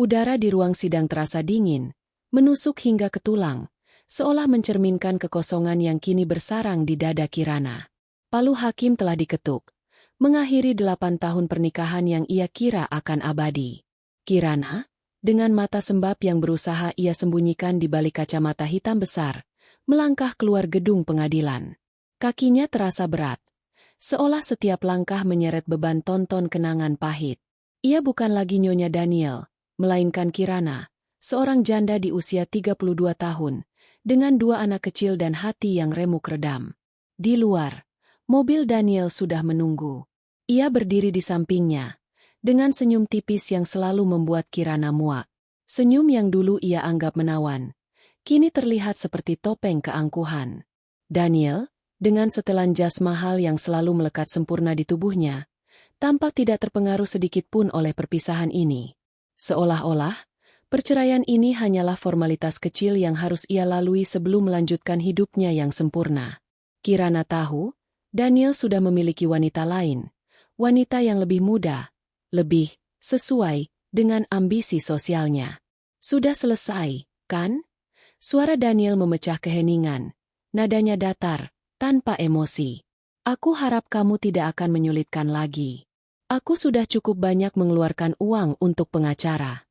Udara di ruang sidang terasa dingin, menusuk hingga ke tulang, seolah mencerminkan kekosongan yang kini bersarang di dada Kirana. Palu hakim telah diketuk, mengakhiri 8 tahun pernikahan yang ia kira akan abadi. Kirana, dengan mata sembab yang berusaha ia sembunyikan di balik kacamata hitam besar, melangkah keluar gedung pengadilan. Kakinya terasa berat, seolah setiap langkah menyeret beban tonton kenangan pahit. Ia bukan lagi Nyonya Daniel, melainkan Kirana, seorang janda di usia 32 tahun, dengan 2 anak kecil dan hati yang remuk redam. Di luar, mobil Daniel sudah menunggu. Ia berdiri di sampingnya, dengan senyum tipis yang selalu membuat Kirana muak. Senyum yang dulu ia anggap menawan, kini terlihat seperti topeng keangkuhan. Daniel, dengan setelan jas mahal yang selalu melekat sempurna di tubuhnya, tampak tidak terpengaruh sedikit pun oleh perpisahan ini. Seolah-olah, perceraian ini hanyalah formalitas kecil yang harus ia lalui sebelum melanjutkan hidupnya yang sempurna. Kirana tahu, Daniel sudah memiliki wanita lain, wanita yang lebih muda, lebih sesuai dengan ambisi sosialnya. Sudah selesai, kan? Suara Daniel memecah keheningan, nadanya datar, tanpa emosi. Aku harap kamu tidak akan menyulitkan lagi. Aku sudah cukup banyak mengeluarkan uang untuk pengacara.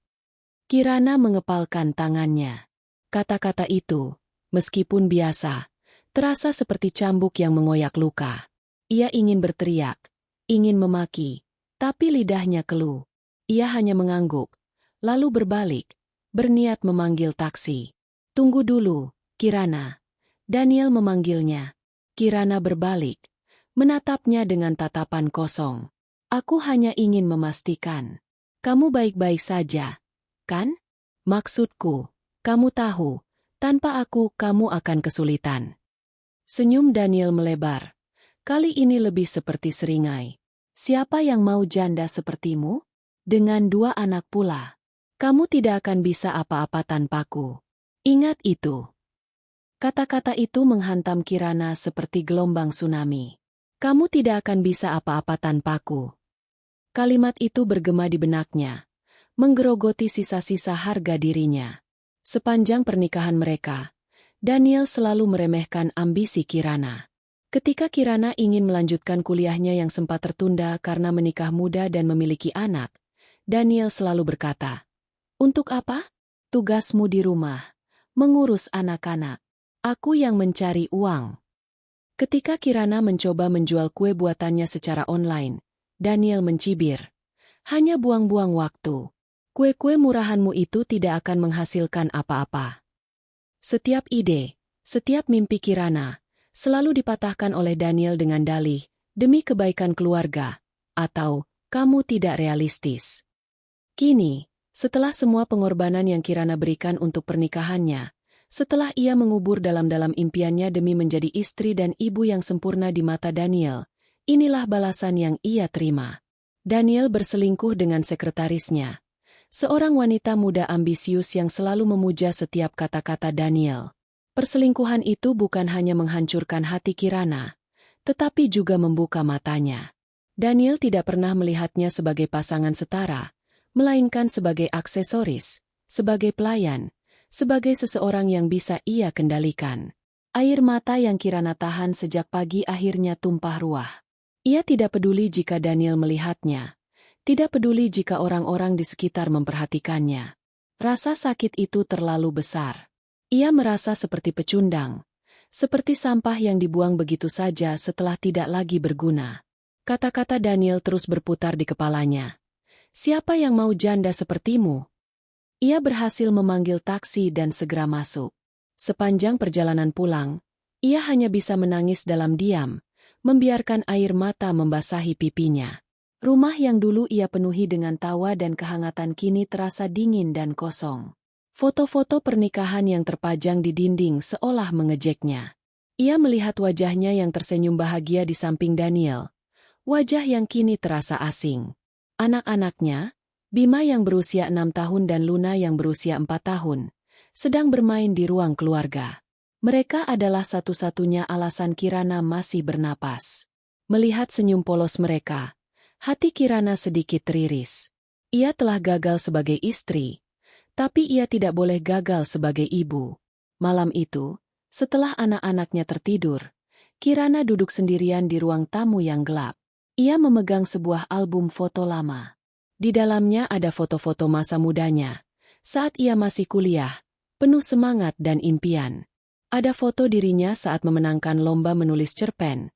Kirana mengepalkan tangannya. Kata-kata itu, meskipun biasa, terasa seperti cambuk yang mengoyak luka. Ia ingin berteriak, ingin memaki, tapi lidahnya keluh. Ia hanya mengangguk, lalu berbalik, berniat memanggil taksi. Tunggu dulu, Kirana. Daniel memanggilnya. Kirana berbalik, menatapnya dengan tatapan kosong. Aku hanya ingin memastikan. Kamu baik-baik saja, kan? Maksudku, kamu tahu, tanpa aku kamu akan kesulitan. Senyum Daniel melebar. Kali ini lebih seperti seringai. Siapa yang mau janda sepertimu? Dengan 2 anak pula. Kamu tidak akan bisa apa-apa tanpaku. Ingat itu. Kata-kata itu menghantam Kirana seperti gelombang tsunami. Kamu tidak akan bisa apa-apa tanpaku. Kalimat itu bergema di benaknya, menggerogoti sisa-sisa harga dirinya. Sepanjang pernikahan mereka, Daniel selalu meremehkan ambisi Kirana. Ketika Kirana ingin melanjutkan kuliahnya yang sempat tertunda karena menikah muda dan memiliki anak, Daniel selalu berkata, "Untuk apa? Tugasmu di rumah, mengurus anak-anak. Aku yang mencari uang." Ketika Kirana mencoba menjual kue buatannya secara online, Daniel mencibir. "Hanya buang-buang waktu. Kue-kue murahanmu itu tidak akan menghasilkan apa-apa." Setiap ide, setiap mimpi Kirana, selalu dipatahkan oleh Daniel dengan dalih, "Demi kebaikan keluarga," atau "Kamu tidak realistis." Kini, setelah semua pengorbanan yang Kirana berikan untuk pernikahannya, setelah ia mengubur dalam-dalam impiannya demi menjadi istri dan ibu yang sempurna di mata Daniel, inilah balasan yang ia terima. Daniel berselingkuh dengan sekretarisnya, seorang wanita muda ambisius yang selalu memuja setiap kata-kata Daniel. Perselingkuhan itu bukan hanya menghancurkan hati Kirana, tetapi juga membuka matanya. Daniel tidak pernah melihatnya sebagai pasangan setara, melainkan sebagai aksesoris, sebagai pelayan, sebagai seseorang yang bisa ia kendalikan. Air mata yang Kirana tahan sejak pagi akhirnya tumpah ruah. Ia tidak peduli jika Daniel melihatnya, tidak peduli jika orang-orang di sekitar memperhatikannya. Rasa sakit itu terlalu besar. Ia merasa seperti pecundang, seperti sampah yang dibuang begitu saja setelah tidak lagi berguna. Kata-kata Daniel terus berputar di kepalanya. "Siapa yang mau janda sepertimu?" Ia berhasil memanggil taksi dan segera masuk. Sepanjang perjalanan pulang, ia hanya bisa menangis dalam diam, membiarkan air mata membasahi pipinya. Rumah yang dulu ia penuhi dengan tawa dan kehangatan kini terasa dingin dan kosong. Foto-foto pernikahan yang terpajang di dinding seolah mengejeknya. Ia melihat wajahnya yang tersenyum bahagia di samping Daniel. Wajah yang kini terasa asing. Anak-anaknya, Bima yang berusia 6 tahun dan Luna yang berusia 4 tahun, sedang bermain di ruang keluarga. Mereka adalah satu-satunya alasan Kirana masih bernapas. Melihat senyum polos mereka, hati Kirana sedikit teriris. Ia telah gagal sebagai istri, tapi ia tidak boleh gagal sebagai ibu. Malam itu, setelah anak-anaknya tertidur, Kirana duduk sendirian di ruang tamu yang gelap. Ia memegang sebuah album foto lama. Di dalamnya ada foto-foto masa mudanya, saat ia masih kuliah, penuh semangat dan impian. Ada foto dirinya saat memenangkan lomba menulis cerpen.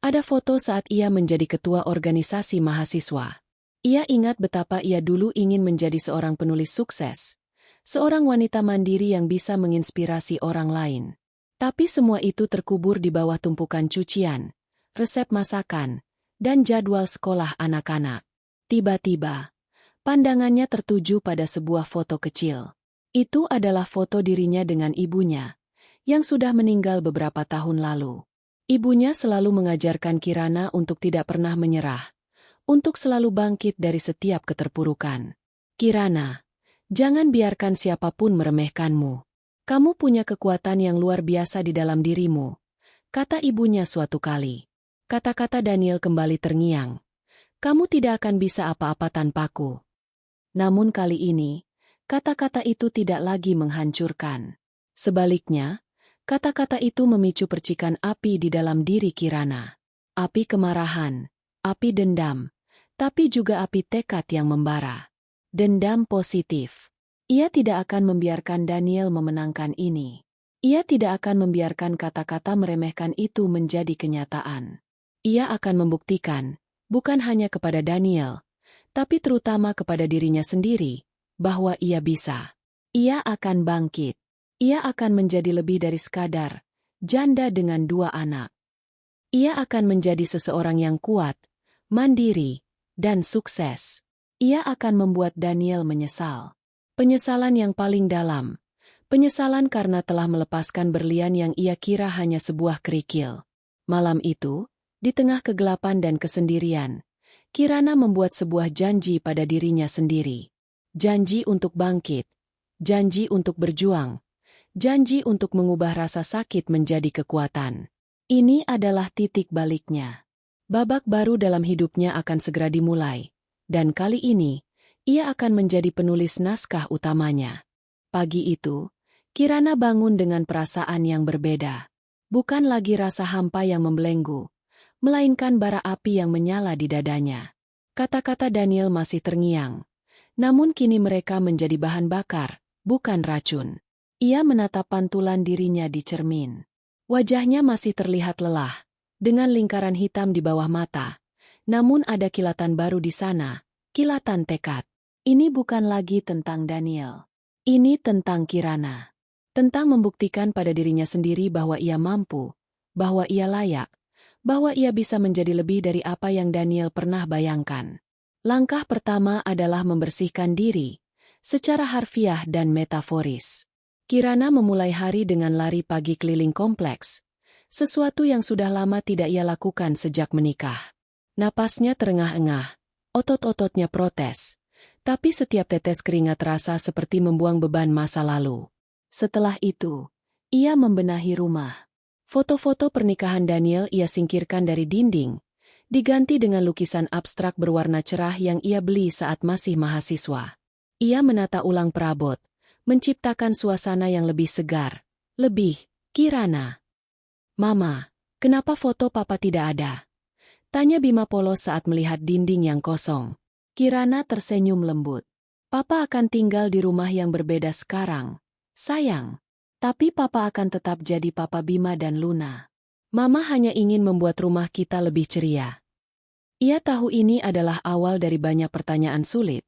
Ada foto saat ia menjadi ketua organisasi mahasiswa. Ia ingat betapa ia dulu ingin menjadi seorang penulis sukses. Seorang wanita mandiri yang bisa menginspirasi orang lain. Tapi semua itu terkubur di bawah tumpukan cucian, resep masakan, dan jadwal sekolah anak-anak. Tiba-tiba, pandangannya tertuju pada sebuah foto kecil. Itu adalah foto dirinya dengan ibunya, yang sudah meninggal beberapa tahun lalu. Ibunya selalu mengajarkan Kirana untuk tidak pernah menyerah, untuk selalu bangkit dari setiap keterpurukan. Kirana, jangan biarkan siapapun meremehkanmu. Kamu punya kekuatan yang luar biasa di dalam dirimu, kata ibunya suatu kali. Kata-kata Daniel kembali terngiang. Kamu tidak akan bisa apa-apa tanpaku. Namun kali ini, kata-kata itu tidak lagi menghancurkan. Sebaliknya, kata-kata itu memicu percikan api di dalam diri Kirana. Api kemarahan, api dendam, tapi juga api tekad yang membara. Dendam positif. Ia tidak akan membiarkan Daniel memenangkan ini. Ia tidak akan membiarkan kata-kata meremehkan itu menjadi kenyataan. Ia akan membuktikan, bukan hanya kepada Daniel, tapi terutama kepada dirinya sendiri, bahwa ia bisa. Ia akan bangkit. Ia akan menjadi lebih dari sekadar janda dengan 2 anak. Ia akan menjadi seseorang yang kuat, mandiri, dan sukses. Ia akan membuat Daniel menyesal. Penyesalan yang paling dalam. Penyesalan karena telah melepaskan berlian yang ia kira hanya sebuah kerikil. Malam itu, di tengah kegelapan dan kesendirian, Kirana membuat sebuah janji pada dirinya sendiri. Janji untuk bangkit. Janji untuk berjuang. Janji untuk mengubah rasa sakit menjadi kekuatan. Ini adalah titik baliknya. Babak baru dalam hidupnya akan segera dimulai, dan kali ini, ia akan menjadi penulis naskah utamanya. Pagi itu, Kirana bangun dengan perasaan yang berbeda. Bukan lagi rasa hampa yang membelenggu, melainkan bara api yang menyala di dadanya. Kata-kata Daniel masih terngiang, namun kini mereka menjadi bahan bakar, bukan racun. Ia menatap pantulan dirinya di cermin. Wajahnya masih terlihat lelah, dengan lingkaran hitam di bawah mata. Namun ada kilatan baru di sana, kilatan tekad. Ini bukan lagi tentang Daniel. Ini tentang Kirana. Tentang membuktikan pada dirinya sendiri bahwa ia mampu, bahwa ia layak, bahwa ia bisa menjadi lebih dari apa yang Daniel pernah bayangkan. Langkah pertama adalah membersihkan diri, secara harfiah dan metaforis. Kirana memulai hari dengan lari pagi keliling kompleks, sesuatu yang sudah lama tidak ia lakukan sejak menikah. Napasnya terengah-engah, otot-ototnya protes, tapi setiap tetes keringat terasa seperti membuang beban masa lalu. Setelah itu, ia membenahi rumah. Foto-foto pernikahan Daniel ia singkirkan dari dinding, diganti dengan lukisan abstrak berwarna cerah yang ia beli saat masih mahasiswa. Ia menata ulang perabot, menciptakan suasana yang lebih segar, lebih Kirana. "Mama, kenapa foto papa tidak ada?" tanya Bima polos saat melihat dinding yang kosong. Kirana tersenyum lembut. "Papa akan tinggal di rumah yang berbeda sekarang, sayang. Tapi papa akan tetap jadi papa Bima dan Luna. Mama hanya ingin membuat rumah kita lebih ceria." Ia tahu ini adalah awal dari banyak pertanyaan sulit,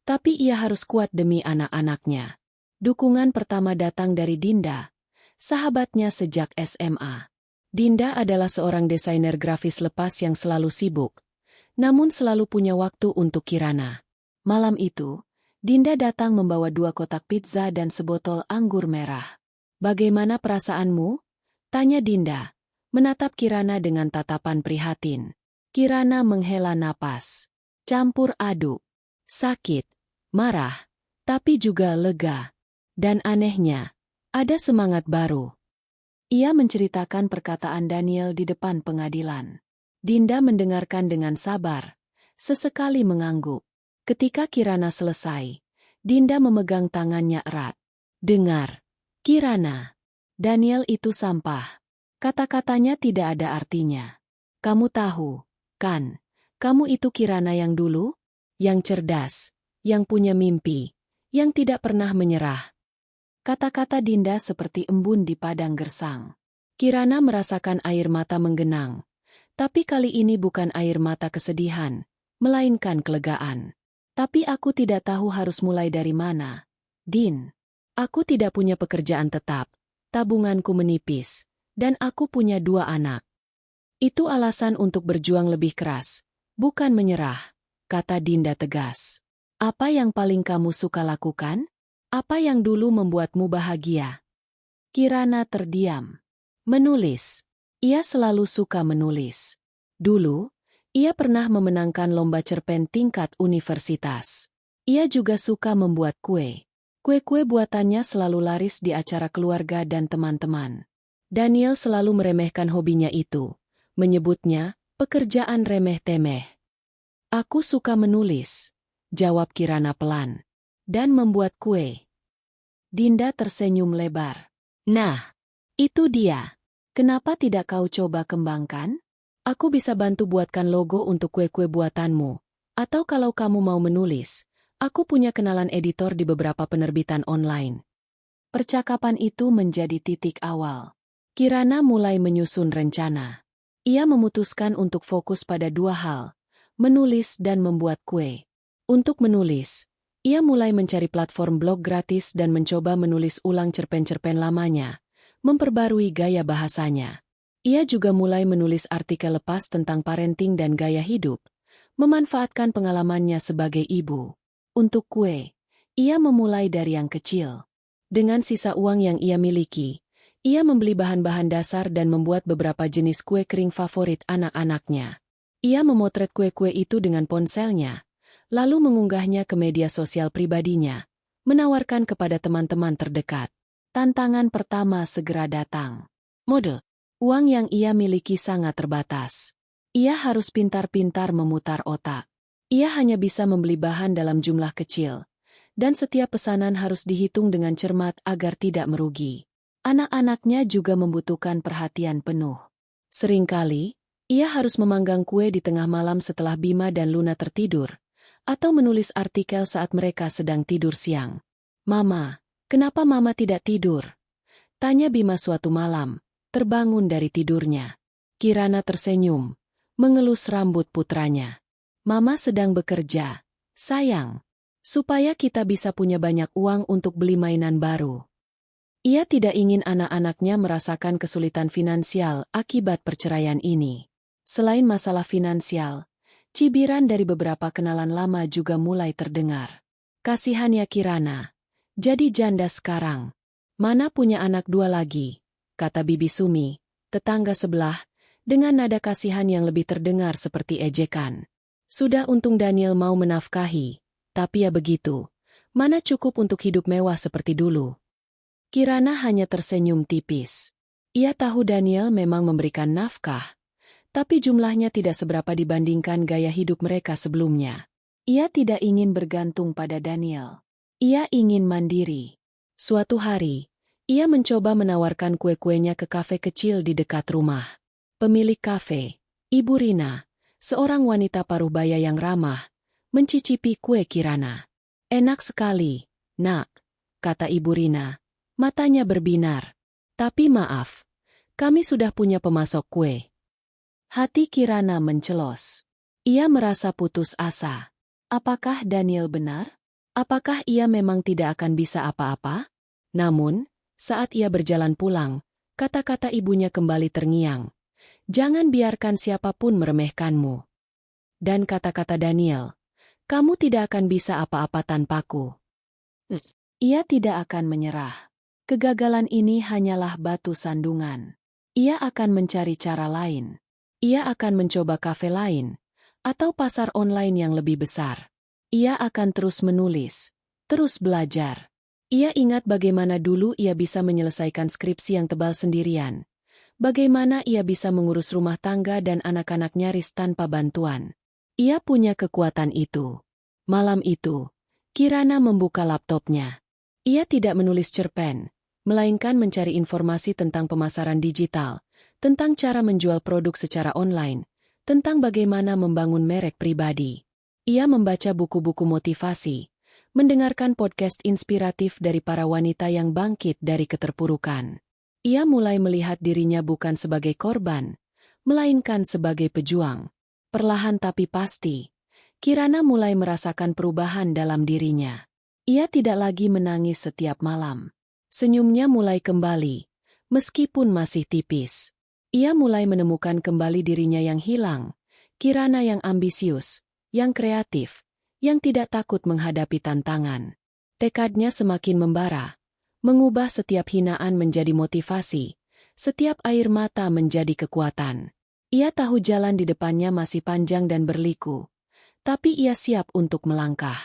tapi ia harus kuat demi anak-anaknya. Dukungan pertama datang dari Dinda, sahabatnya sejak SMA. Dinda adalah seorang desainer grafis lepas yang selalu sibuk, namun selalu punya waktu untuk Kirana. Malam itu, Dinda datang membawa 2 kotak pizza dan sebotol anggur merah. "Bagaimana perasaanmu?" tanya Dinda, menatap Kirana dengan tatapan prihatin. Kirana menghela napas, campur aduk, sakit, marah, tapi juga lega. Dan anehnya, ada semangat baru. Ia menceritakan perkataan Daniel di depan pengadilan. Dinda mendengarkan dengan sabar, sesekali mengangguk. Ketika Kirana selesai, Dinda memegang tangannya erat. Dengar, Kirana. Daniel itu sampah. Kata-katanya tidak ada artinya. Kamu tahu, kan? Kamu itu Kirana yang dulu? Yang cerdas, yang punya mimpi, yang tidak pernah menyerah. Kata-kata Dinda seperti embun di padang gersang. Kirana merasakan air mata menggenang. Tapi kali ini bukan air mata kesedihan, melainkan kelegaan. Tapi aku tidak tahu harus mulai dari mana. Din, aku tidak punya pekerjaan tetap, tabunganku menipis, dan aku punya 2 anak. Itu alasan untuk berjuang lebih keras, bukan menyerah, kata Dinda tegas. Apa yang paling kamu suka lakukan? Apa yang dulu membuatmu bahagia? Kirana terdiam. Menulis. Ia selalu suka menulis. Dulu, ia pernah memenangkan lomba cerpen tingkat universitas. Ia juga suka membuat kue. Kue-kue buatannya selalu laris di acara keluarga dan teman-teman. Daniel selalu meremehkan hobinya itu, menyebutnya pekerjaan remeh-temeh. Aku suka menulis, jawab Kirana pelan, dan membuat kue. Dinda tersenyum lebar. Nah, itu dia. Kenapa tidak kau coba kembangkan? Aku bisa bantu buatkan logo untuk kue-kue buatanmu. Atau kalau kamu mau menulis, aku punya kenalan editor di beberapa penerbitan online. Percakapan itu menjadi titik awal. Kirana mulai menyusun rencana. Ia memutuskan untuk fokus pada 2 hal, menulis dan membuat kue. Untuk menulis, ia mulai mencari platform blog gratis dan mencoba menulis ulang cerpen-cerpen lamanya, memperbarui gaya bahasanya. Ia juga mulai menulis artikel lepas tentang parenting dan gaya hidup, memanfaatkan pengalamannya sebagai ibu. Untuk kue, ia memulai dari yang kecil. Dengan sisa uang yang ia miliki, ia membeli bahan-bahan dasar dan membuat beberapa jenis kue kering favorit anak-anaknya. Ia memotret kue-kue itu dengan ponselnya, lalu mengunggahnya ke media sosial pribadinya, menawarkan kepada teman-teman terdekat. Tantangan pertama segera datang. Model. Uang yang ia miliki sangat terbatas. Ia harus pintar-pintar memutar otak. Ia hanya bisa membeli bahan dalam jumlah kecil, dan setiap pesanan harus dihitung dengan cermat agar tidak merugi. Anak-anaknya juga membutuhkan perhatian penuh. Seringkali, ia harus memanggang kue di tengah malam setelah Bima dan Luna tertidur, atau menulis artikel saat mereka sedang tidur siang. Mama, kenapa Mama tidak tidur? Tanya Bima suatu malam, terbangun dari tidurnya. Kirana tersenyum, mengelus rambut putranya. Mama sedang bekerja, sayang, supaya kita bisa punya banyak uang untuk beli mainan baru. Ia tidak ingin anak-anaknya merasakan kesulitan finansial akibat perceraian ini. Selain masalah finansial, cibiran dari beberapa kenalan lama juga mulai terdengar. Kasihan ya Kirana, jadi janda sekarang. Mana punya anak 2 lagi, kata Bibi Sumi, tetangga sebelah, dengan nada kasihan yang lebih terdengar seperti ejekan. Sudah untung Daniel mau menafkahi, tapi ya begitu, mana cukup untuk hidup mewah seperti dulu. Kirana hanya tersenyum tipis. Ia tahu Daniel memang memberikan nafkah, tapi jumlahnya tidak seberapa dibandingkan gaya hidup mereka sebelumnya. Ia tidak ingin bergantung pada Daniel. Ia ingin mandiri. Suatu hari, ia mencoba menawarkan kue-kuenya ke kafe kecil di dekat rumah. Pemilik kafe, Ibu Rina, seorang wanita parubaya yang ramah, mencicipi kue Kirana. Enak sekali, nak, kata Ibu Rina, matanya berbinar. Tapi maaf, kami sudah punya pemasok kue. Hati Kirana mencelos. Ia merasa putus asa. Apakah Daniel benar? Apakah ia memang tidak akan bisa apa-apa? Namun, saat ia berjalan pulang, kata-kata ibunya kembali terngiang. Jangan biarkan siapapun meremehkanmu. Dan kata-kata Daniel, kamu tidak akan bisa apa-apa tanpaku. Ia tidak akan menyerah. Kegagalan ini hanyalah batu sandungan. Ia akan mencari cara lain. Ia akan mencoba kafe lain, atau pasar online yang lebih besar. Ia akan terus menulis, terus belajar. Ia ingat bagaimana dulu ia bisa menyelesaikan skripsi yang tebal sendirian. Bagaimana ia bisa mengurus rumah tangga dan anak-anak nyaris tanpa bantuan. Ia punya kekuatan itu. Malam itu, Kirana membuka laptopnya. Ia tidak menulis cerpen, melainkan mencari informasi tentang pemasaran digital, tentang cara menjual produk secara online, tentang bagaimana membangun merek pribadi. Ia membaca buku-buku motivasi, mendengarkan podcast inspiratif dari para wanita yang bangkit dari keterpurukan. Ia mulai melihat dirinya bukan sebagai korban, melainkan sebagai pejuang. Perlahan tapi pasti, Kirana mulai merasakan perubahan dalam dirinya. Ia tidak lagi menangis setiap malam. Senyumnya mulai kembali, meskipun masih tipis. Ia mulai menemukan kembali dirinya yang hilang, Kirana yang ambisius, yang kreatif, yang tidak takut menghadapi tantangan. Tekadnya semakin membara, mengubah setiap hinaan menjadi motivasi, setiap air mata menjadi kekuatan. Ia tahu jalan di depannya masih panjang dan berliku, tapi ia siap untuk melangkah.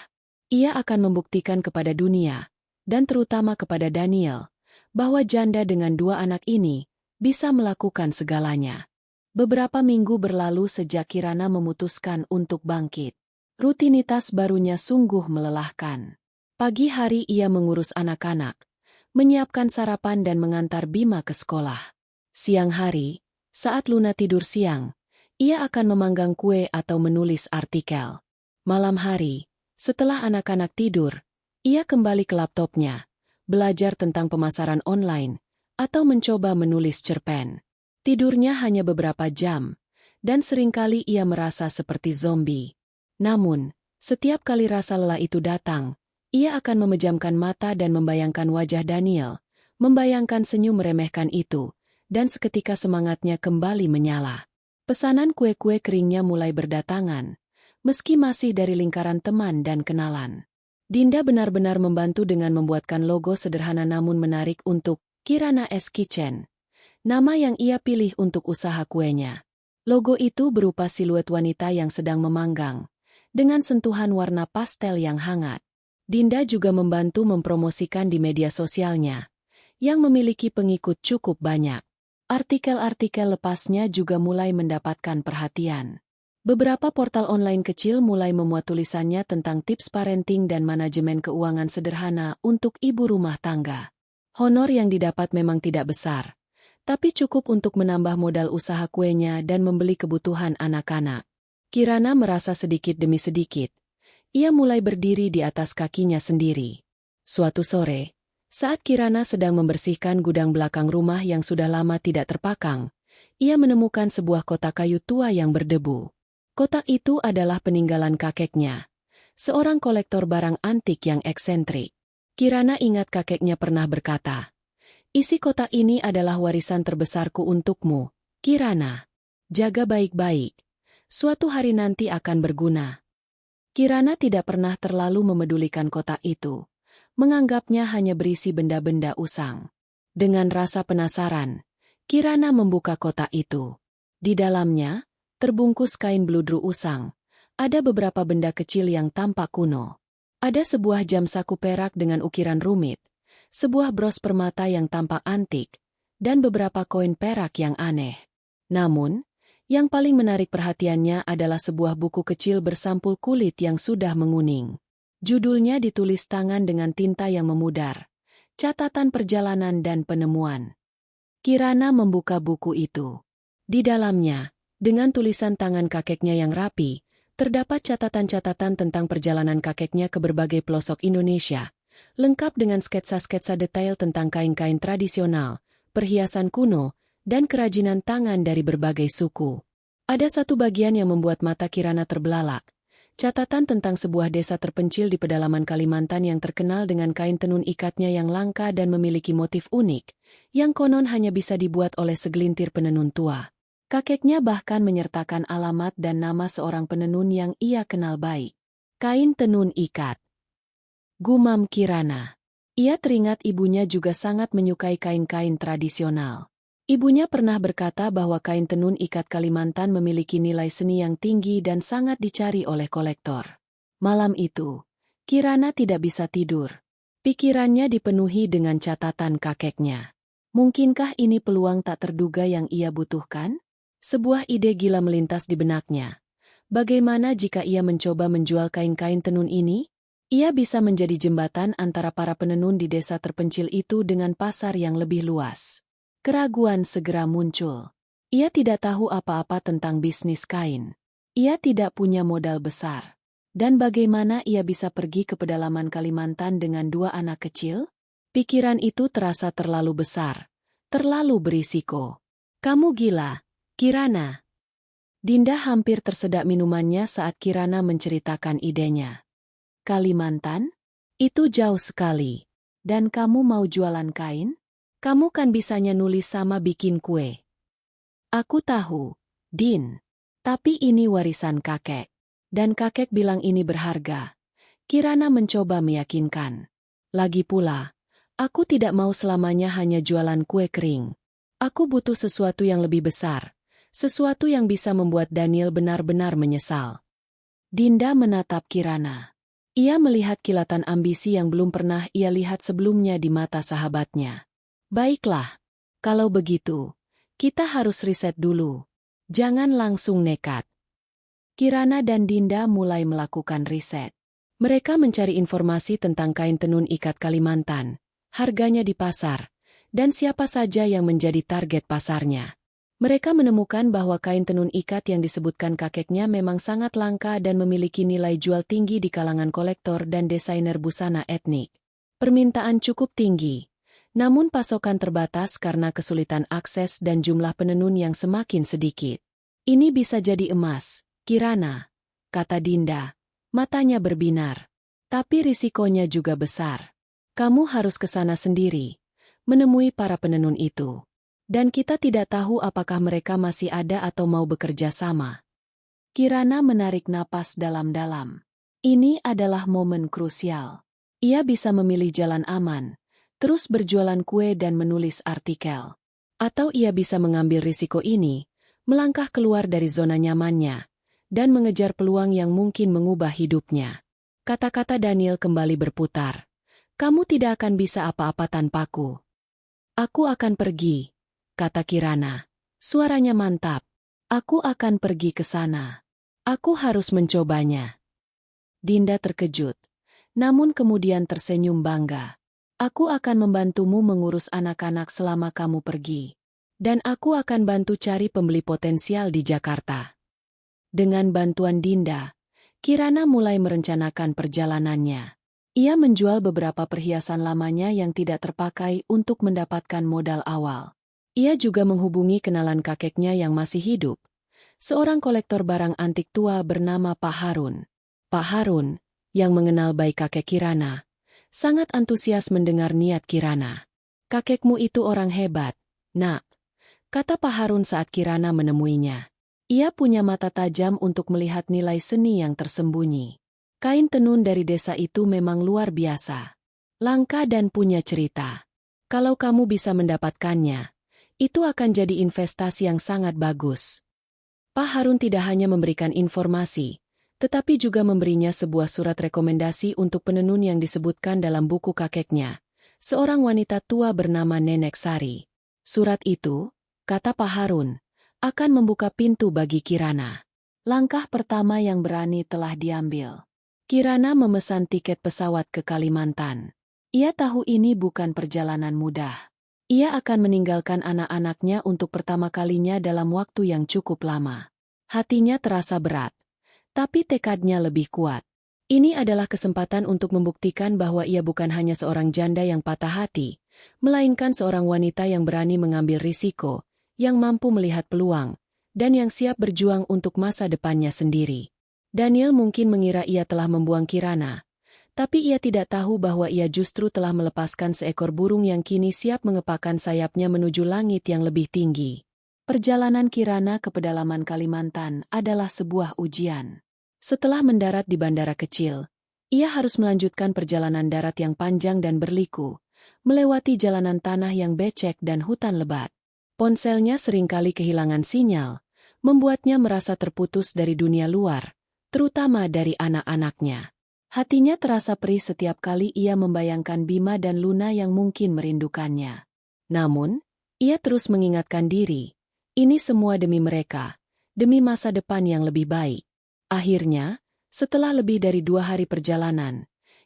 Ia akan membuktikan kepada dunia, dan terutama kepada Daniel, bahwa janda dengan 2 anak ini bisa melakukan segalanya. Beberapa minggu berlalu sejak Kirana memutuskan untuk bangkit. Rutinitas barunya sungguh melelahkan. Pagi hari ia mengurus anak-anak, menyiapkan sarapan dan mengantar Bima ke sekolah. Siang hari, saat Luna tidur siang, ia akan memanggang kue atau menulis artikel. Malam hari, setelah anak-anak tidur, ia kembali ke laptopnya, belajar tentang pemasaran online, atau mencoba menulis cerpen. Tidurnya hanya beberapa jam, dan seringkali ia merasa seperti zombie. Namun, setiap kali rasa lelah itu datang, ia akan memejamkan mata dan membayangkan wajah Daniel, membayangkan senyum meremehkan itu, dan seketika semangatnya kembali menyala. Pesanan kue-kue keringnya mulai berdatangan, meski masih dari lingkaran teman dan kenalan. Dinda benar-benar membantu dengan membuatkan logo sederhana namun menarik untuk Kirana S Kitchen, nama yang ia pilih untuk usaha kuenya. Logo itu berupa siluet wanita yang sedang memanggang, dengan sentuhan warna pastel yang hangat. Dinda juga membantu mempromosikan di media sosialnya, yang memiliki pengikut cukup banyak. Artikel-artikel lepasnya juga mulai mendapatkan perhatian. Beberapa portal online kecil mulai memuat tulisannya tentang tips parenting dan manajemen keuangan sederhana untuk ibu rumah tangga. Honor yang didapat memang tidak besar, tapi cukup untuk menambah modal usaha kuenya dan membeli kebutuhan anak-anak. Kirana merasa sedikit demi sedikit. Ia mulai berdiri di atas kakinya sendiri. Suatu sore, saat Kirana sedang membersihkan gudang belakang rumah yang sudah lama tidak terpakang, ia menemukan sebuah kotak kayu tua yang berdebu. Kotak itu adalah peninggalan kakeknya, seorang kolektor barang antik yang eksentrik. Kirana ingat kakeknya pernah berkata, "Isi kotak ini adalah warisan terbesarku untukmu, Kirana. Jaga baik-baik. Suatu hari nanti akan berguna." Kirana tidak pernah terlalu memedulikan kotak itu, menganggapnya hanya berisi benda-benda usang. Dengan rasa penasaran, Kirana membuka kotak itu. Di dalamnya, terbungkus kain bludru usang, ada beberapa benda kecil yang tampak kuno. Ada sebuah jam saku perak dengan ukiran rumit, sebuah bros permata yang tampak antik, dan beberapa koin perak yang aneh. Namun, yang paling menarik perhatiannya adalah sebuah buku kecil bersampul kulit yang sudah menguning. Judulnya ditulis tangan dengan tinta yang memudar, catatan perjalanan dan penemuan. Kirana membuka buku itu. Di dalamnya, dengan tulisan tangan kakeknya yang rapi, terdapat catatan-catatan tentang perjalanan kakeknya ke berbagai pelosok Indonesia, lengkap dengan sketsa-sketsa detail tentang kain-kain tradisional, perhiasan kuno, dan kerajinan tangan dari berbagai suku. Ada satu bagian yang membuat mata Kirana terbelalak. Catatan tentang sebuah desa terpencil di pedalaman Kalimantan yang terkenal dengan kain tenun ikatnya yang langka dan memiliki motif unik, yang konon hanya bisa dibuat oleh segelintir penenun tua. Kakeknya bahkan menyertakan alamat dan nama seorang penenun yang ia kenal baik. Kain tenun ikat. Gumam Kirana. Ia teringat ibunya juga sangat menyukai kain-kain tradisional. Ibunya pernah berkata bahwa kain tenun ikat Kalimantan memiliki nilai seni yang tinggi dan sangat dicari oleh kolektor. Malam itu, Kirana tidak bisa tidur. Pikirannya dipenuhi dengan catatan kakeknya. Mungkinkah ini peluang tak terduga yang ia butuhkan? Sebuah ide gila melintas di benaknya. Bagaimana jika ia mencoba menjual kain-kain tenun ini? Ia bisa menjadi jembatan antara para penenun di desa terpencil itu dengan pasar yang lebih luas. Keraguan segera muncul. Ia tidak tahu apa-apa tentang bisnis kain. Ia tidak punya modal besar. Dan bagaimana ia bisa pergi ke pedalaman Kalimantan dengan 2 anak kecil? Pikiran itu terasa terlalu besar, terlalu berisiko. Kamu gila, Kirana. Dinda hampir tersedak minumannya saat Kirana menceritakan idenya. Kalimantan? Itu jauh sekali. Dan kamu mau jualan kain? Kamu kan bisanya nulis sama bikin kue. Aku tahu, Din. Tapi ini warisan kakek. Dan kakek bilang ini berharga. Kirana mencoba meyakinkan. Lagi pula, aku tidak mau selamanya hanya jualan kue kering. Aku butuh sesuatu yang lebih besar. Sesuatu yang bisa membuat Daniel benar-benar menyesal. Dinda menatap Kirana. Ia melihat kilatan ambisi yang belum pernah ia lihat sebelumnya di mata sahabatnya. Baiklah, kalau begitu, kita harus riset dulu. Jangan langsung nekat. Kirana dan Dinda mulai melakukan riset. Mereka mencari informasi tentang kain tenun ikat Kalimantan, harganya di pasar, dan siapa saja yang menjadi target pasarnya. Mereka menemukan bahwa kain tenun ikat yang disebutkan kakeknya memang sangat langka dan memiliki nilai jual tinggi di kalangan kolektor dan desainer busana etnik. Permintaan cukup tinggi, namun pasokan terbatas karena kesulitan akses dan jumlah penenun yang semakin sedikit. Ini bisa jadi emas, Kirana, kata Dinda. Matanya berbinar. Tapi risikonya juga besar. Kamu harus ke sana sendiri, menemui para penenun itu. Dan kita tidak tahu apakah mereka masih ada atau mau bekerja sama. Kirana menarik napas dalam-dalam. Ini adalah momen krusial. Ia bisa memilih jalan aman, terus berjualan kue dan menulis artikel. Atau ia bisa mengambil risiko ini, melangkah keluar dari zona nyamannya, dan mengejar peluang yang mungkin mengubah hidupnya. Kata-kata Daniel kembali berputar. Kamu tidak akan bisa apa-apa tanpaku. Aku akan pergi, kata Kirana. Suaranya mantap. Aku akan pergi ke sana. Aku harus mencobanya. Dinda terkejut, namun kemudian tersenyum bangga. Aku akan membantumu mengurus anak-anak selama kamu pergi. Dan aku akan bantu cari pembeli potensial di Jakarta. Dengan bantuan Dinda, Kirana mulai merencanakan perjalanannya. Ia menjual beberapa perhiasan lamanya yang tidak terpakai untuk mendapatkan modal awal. Ia juga menghubungi kenalan kakeknya yang masih hidup, seorang kolektor barang antik tua bernama Pak Harun. Pak Harun, yang mengenal baik kakek Kirana, sangat antusias mendengar niat Kirana. Kakekmu itu orang hebat, nak, kata Pak Harun saat Kirana menemuinya. Ia punya mata tajam untuk melihat nilai seni yang tersembunyi. Kain tenun dari desa itu memang luar biasa. Langka dan punya cerita. Kalau kamu bisa mendapatkannya, itu akan jadi investasi yang sangat bagus. Pak Harun tidak hanya memberikan informasi, tetapi juga memberinya sebuah surat rekomendasi untuk penenun yang disebutkan dalam buku kakeknya, seorang wanita tua bernama Nenek Sari. Surat itu, kata Pak Harun, akan membuka pintu bagi Kirana. Langkah pertama yang berani telah diambil. Kirana memesan tiket pesawat ke Kalimantan. Ia tahu ini bukan perjalanan mudah. Ia akan meninggalkan anak-anaknya untuk pertama kalinya dalam waktu yang cukup lama. Hatinya terasa berat, tapi tekadnya lebih kuat. Ini adalah kesempatan untuk membuktikan bahwa ia bukan hanya seorang janda yang patah hati, melainkan seorang wanita yang berani mengambil risiko, yang mampu melihat peluang, dan yang siap berjuang untuk masa depannya sendiri. Daniel mungkin mengira ia telah membuang Kirana, tapi ia tidak tahu bahwa ia justru telah melepaskan seekor burung yang kini siap mengepakkan sayapnya menuju langit yang lebih tinggi. Perjalanan Kirana ke pedalaman Kalimantan adalah sebuah ujian. Setelah mendarat di bandara kecil, ia harus melanjutkan perjalanan darat yang panjang dan berliku, melewati jalanan tanah yang becek dan hutan lebat. Ponselnya seringkali kehilangan sinyal, membuatnya merasa terputus dari dunia luar, terutama dari anak-anaknya. Hatinya terasa perih setiap kali ia membayangkan Bima dan Luna yang mungkin merindukannya. Namun, ia terus mengingatkan diri, ini semua demi mereka, demi masa depan yang lebih baik. Akhirnya, setelah lebih dari 2 hari perjalanan,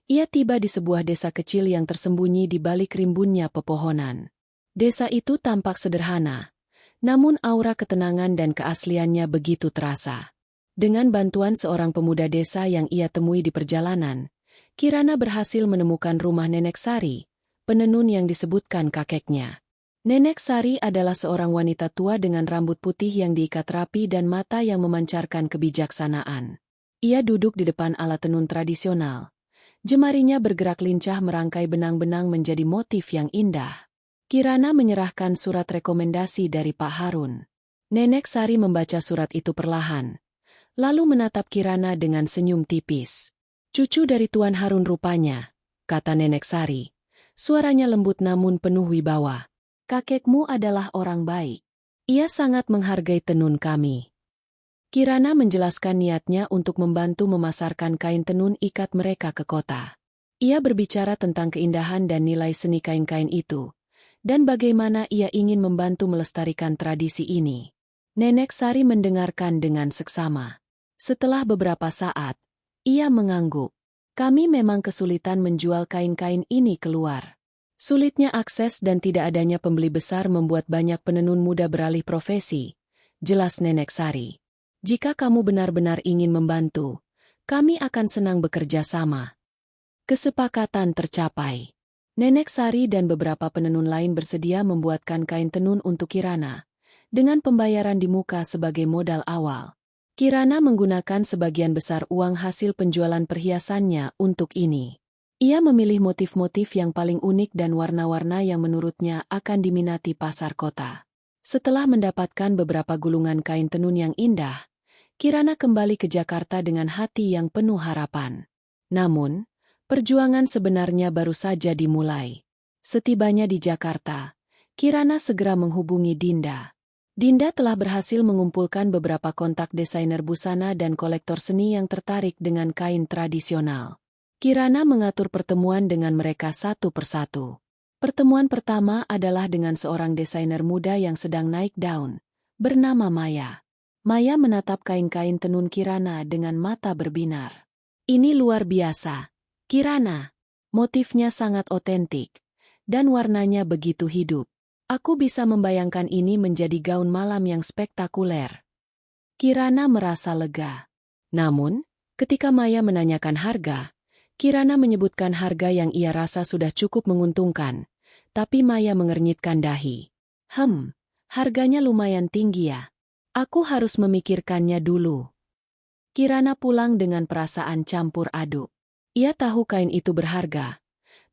ia tiba di sebuah desa kecil yang tersembunyi di balik rimbunnya pepohonan. Desa itu tampak sederhana, namun aura ketenangan dan keasliannya begitu terasa. Dengan bantuan seorang pemuda desa yang ia temui di perjalanan, Kirana berhasil menemukan rumah Nenek Sari, penenun yang disebutkan kakeknya. Nenek Sari adalah seorang wanita tua dengan rambut putih yang diikat rapi dan mata yang memancarkan kebijaksanaan. Ia duduk di depan alat tenun tradisional. Jemarinya bergerak lincah merangkai benang-benang menjadi motif yang indah. Kirana menyerahkan surat rekomendasi dari Pak Harun. Nenek Sari membaca surat itu perlahan, lalu menatap Kirana dengan senyum tipis. "Cucu dari Tuan Harun rupanya," kata Nenek Sari. Suaranya lembut namun penuh wibawa. "Kakekmu adalah orang baik. Ia sangat menghargai tenun kami." Kirana menjelaskan niatnya untuk membantu memasarkan kain tenun ikat mereka ke kota. Ia berbicara tentang keindahan dan nilai seni kain-kain itu, dan bagaimana ia ingin membantu melestarikan tradisi ini. Nenek Sari mendengarkan dengan seksama. Setelah beberapa saat, ia mengangguk. "Kami memang kesulitan menjual kain-kain ini keluar. Sulitnya akses dan tidak adanya pembeli besar membuat banyak penenun muda beralih profesi," jelas Nenek Sari. "Jika kamu benar-benar ingin membantu, kami akan senang bekerja sama." Kesepakatan tercapai. Nenek Sari dan beberapa penenun lain bersedia membuatkan kain tenun untuk Kirana, dengan pembayaran di muka sebagai modal awal. Kirana menggunakan sebagian besar uang hasil penjualan perhiasannya untuk ini. Ia memilih motif-motif yang paling unik dan warna-warna yang menurutnya akan diminati pasar kota. Setelah mendapatkan beberapa gulungan kain tenun yang indah, Kirana kembali ke Jakarta dengan hati yang penuh harapan. Namun, perjuangan sebenarnya baru saja dimulai. Setibanya di Jakarta, Kirana segera menghubungi Dinda. Dinda telah berhasil mengumpulkan beberapa kontak desainer busana dan kolektor seni yang tertarik dengan kain tradisional. Kirana mengatur pertemuan dengan mereka satu persatu. Pertemuan pertama adalah dengan seorang desainer muda yang sedang naik daun, bernama Maya. Maya menatap kain-kain tenun Kirana dengan mata berbinar. "Ini luar biasa, Kirana. Motifnya sangat otentik, dan warnanya begitu hidup. Aku bisa membayangkan ini menjadi gaun malam yang spektakuler." Kirana merasa lega. Namun, ketika Maya menanyakan harga, Kirana menyebutkan harga yang ia rasa sudah cukup menguntungkan, tapi Maya mengernyitkan dahi. Harganya lumayan tinggi ya. Aku harus memikirkannya dulu." Kirana pulang dengan perasaan campur aduk. Ia tahu kain itu berharga,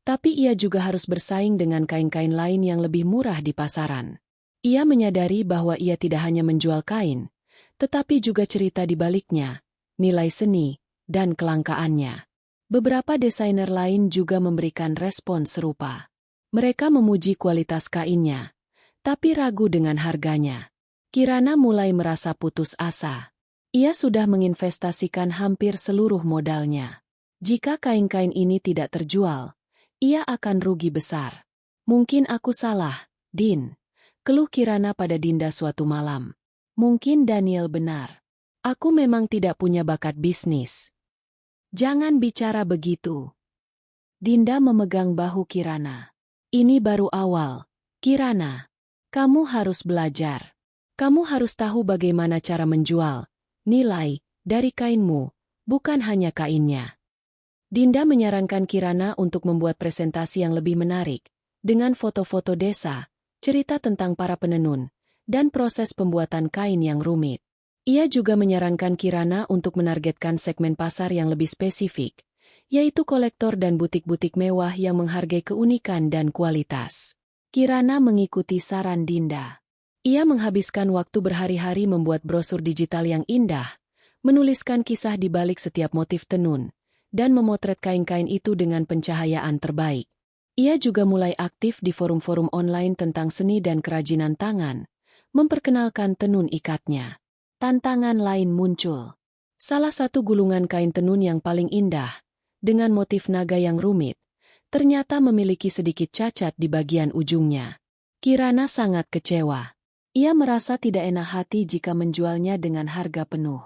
tapi ia juga harus bersaing dengan kain-kain lain yang lebih murah di pasaran. Ia menyadari bahwa ia tidak hanya menjual kain, tetapi juga cerita di baliknya, nilai seni, dan kelangkaannya. Beberapa desainer lain juga memberikan respon serupa. Mereka memuji kualitas kainnya, tapi ragu dengan harganya. Kirana mulai merasa putus asa. Ia sudah menginvestasikan hampir seluruh modalnya. Jika kain-kain ini tidak terjual, ia akan rugi besar. "Mungkin aku salah, Din," keluh Kirana pada Dinda suatu malam. "Mungkin Daniel benar. Aku memang tidak punya bakat bisnis." "Jangan bicara begitu." Dinda memegang bahu Kirana. "Ini baru awal, Kirana. Kamu harus belajar. Kamu harus tahu bagaimana cara menjual nilai dari kainmu, bukan hanya kainnya." Dinda menyarankan Kirana untuk membuat presentasi yang lebih menarik, dengan foto-foto desa, cerita tentang para penenun, dan proses pembuatan kain yang rumit. Ia juga menyarankan Kirana untuk menargetkan segmen pasar yang lebih spesifik, yaitu kolektor dan butik-butik mewah yang menghargai keunikan dan kualitas. Kirana mengikuti saran Dinda. Ia menghabiskan waktu berhari-hari membuat brosur digital yang indah, menuliskan kisah di balik setiap motif tenun, dan memotret kain-kain itu dengan pencahayaan terbaik. Ia juga mulai aktif di forum-forum online tentang seni dan kerajinan tangan, memperkenalkan tenun ikatnya. Tantangan lain muncul. Salah satu gulungan kain tenun yang paling indah, dengan motif naga yang rumit, ternyata memiliki sedikit cacat di bagian ujungnya. Kirana sangat kecewa. Ia merasa tidak enak hati jika menjualnya dengan harga penuh.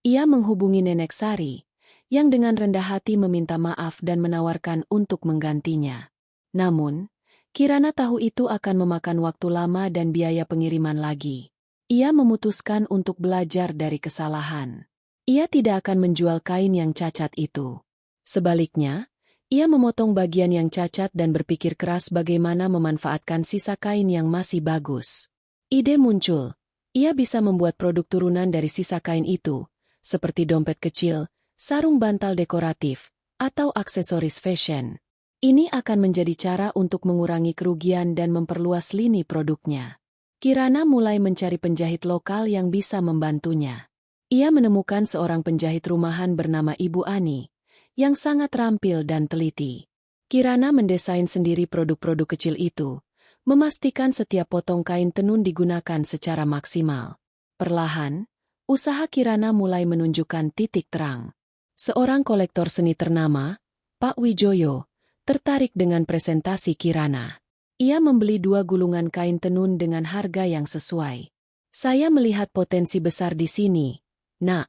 Ia menghubungi Nenek Sari, yang dengan rendah hati meminta maaf dan menawarkan untuk menggantinya. Namun, Kirana tahu itu akan memakan waktu lama dan biaya pengiriman lagi. Ia memutuskan untuk belajar dari kesalahan. Ia tidak akan menjual kain yang cacat itu. Sebaliknya, ia memotong bagian yang cacat dan berpikir keras bagaimana memanfaatkan sisa kain yang masih bagus. Ide muncul. Ia bisa membuat produk turunan dari sisa kain itu, seperti dompet kecil, sarung bantal dekoratif, atau aksesoris fashion. Ini akan menjadi cara untuk mengurangi kerugian dan memperluas lini produknya. Kirana mulai mencari penjahit lokal yang bisa membantunya. Ia menemukan seorang penjahit rumahan bernama Ibu Ani, yang sangat terampil dan teliti. Kirana mendesain sendiri produk-produk kecil itu, memastikan setiap potong kain tenun digunakan secara maksimal. Perlahan, usaha Kirana mulai menunjukkan titik terang. Seorang kolektor seni ternama, Pak Wijoyo, tertarik dengan presentasi Kirana. Ia membeli 2 gulungan kain tenun dengan harga yang sesuai. "Saya melihat potensi besar di sini, Nak,"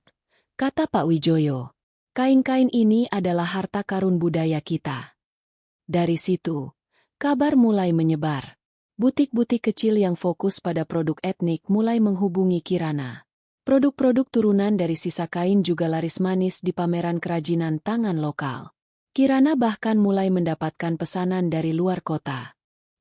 kata Pak Wijoyo. "Kain-kain ini adalah harta karun budaya kita." Dari situ, kabar mulai menyebar. Butik-butik kecil yang fokus pada produk etnik mulai menghubungi Kirana. Produk-produk turunan dari sisa kain juga laris manis di pameran kerajinan tangan lokal. Kirana bahkan mulai mendapatkan pesanan dari luar kota.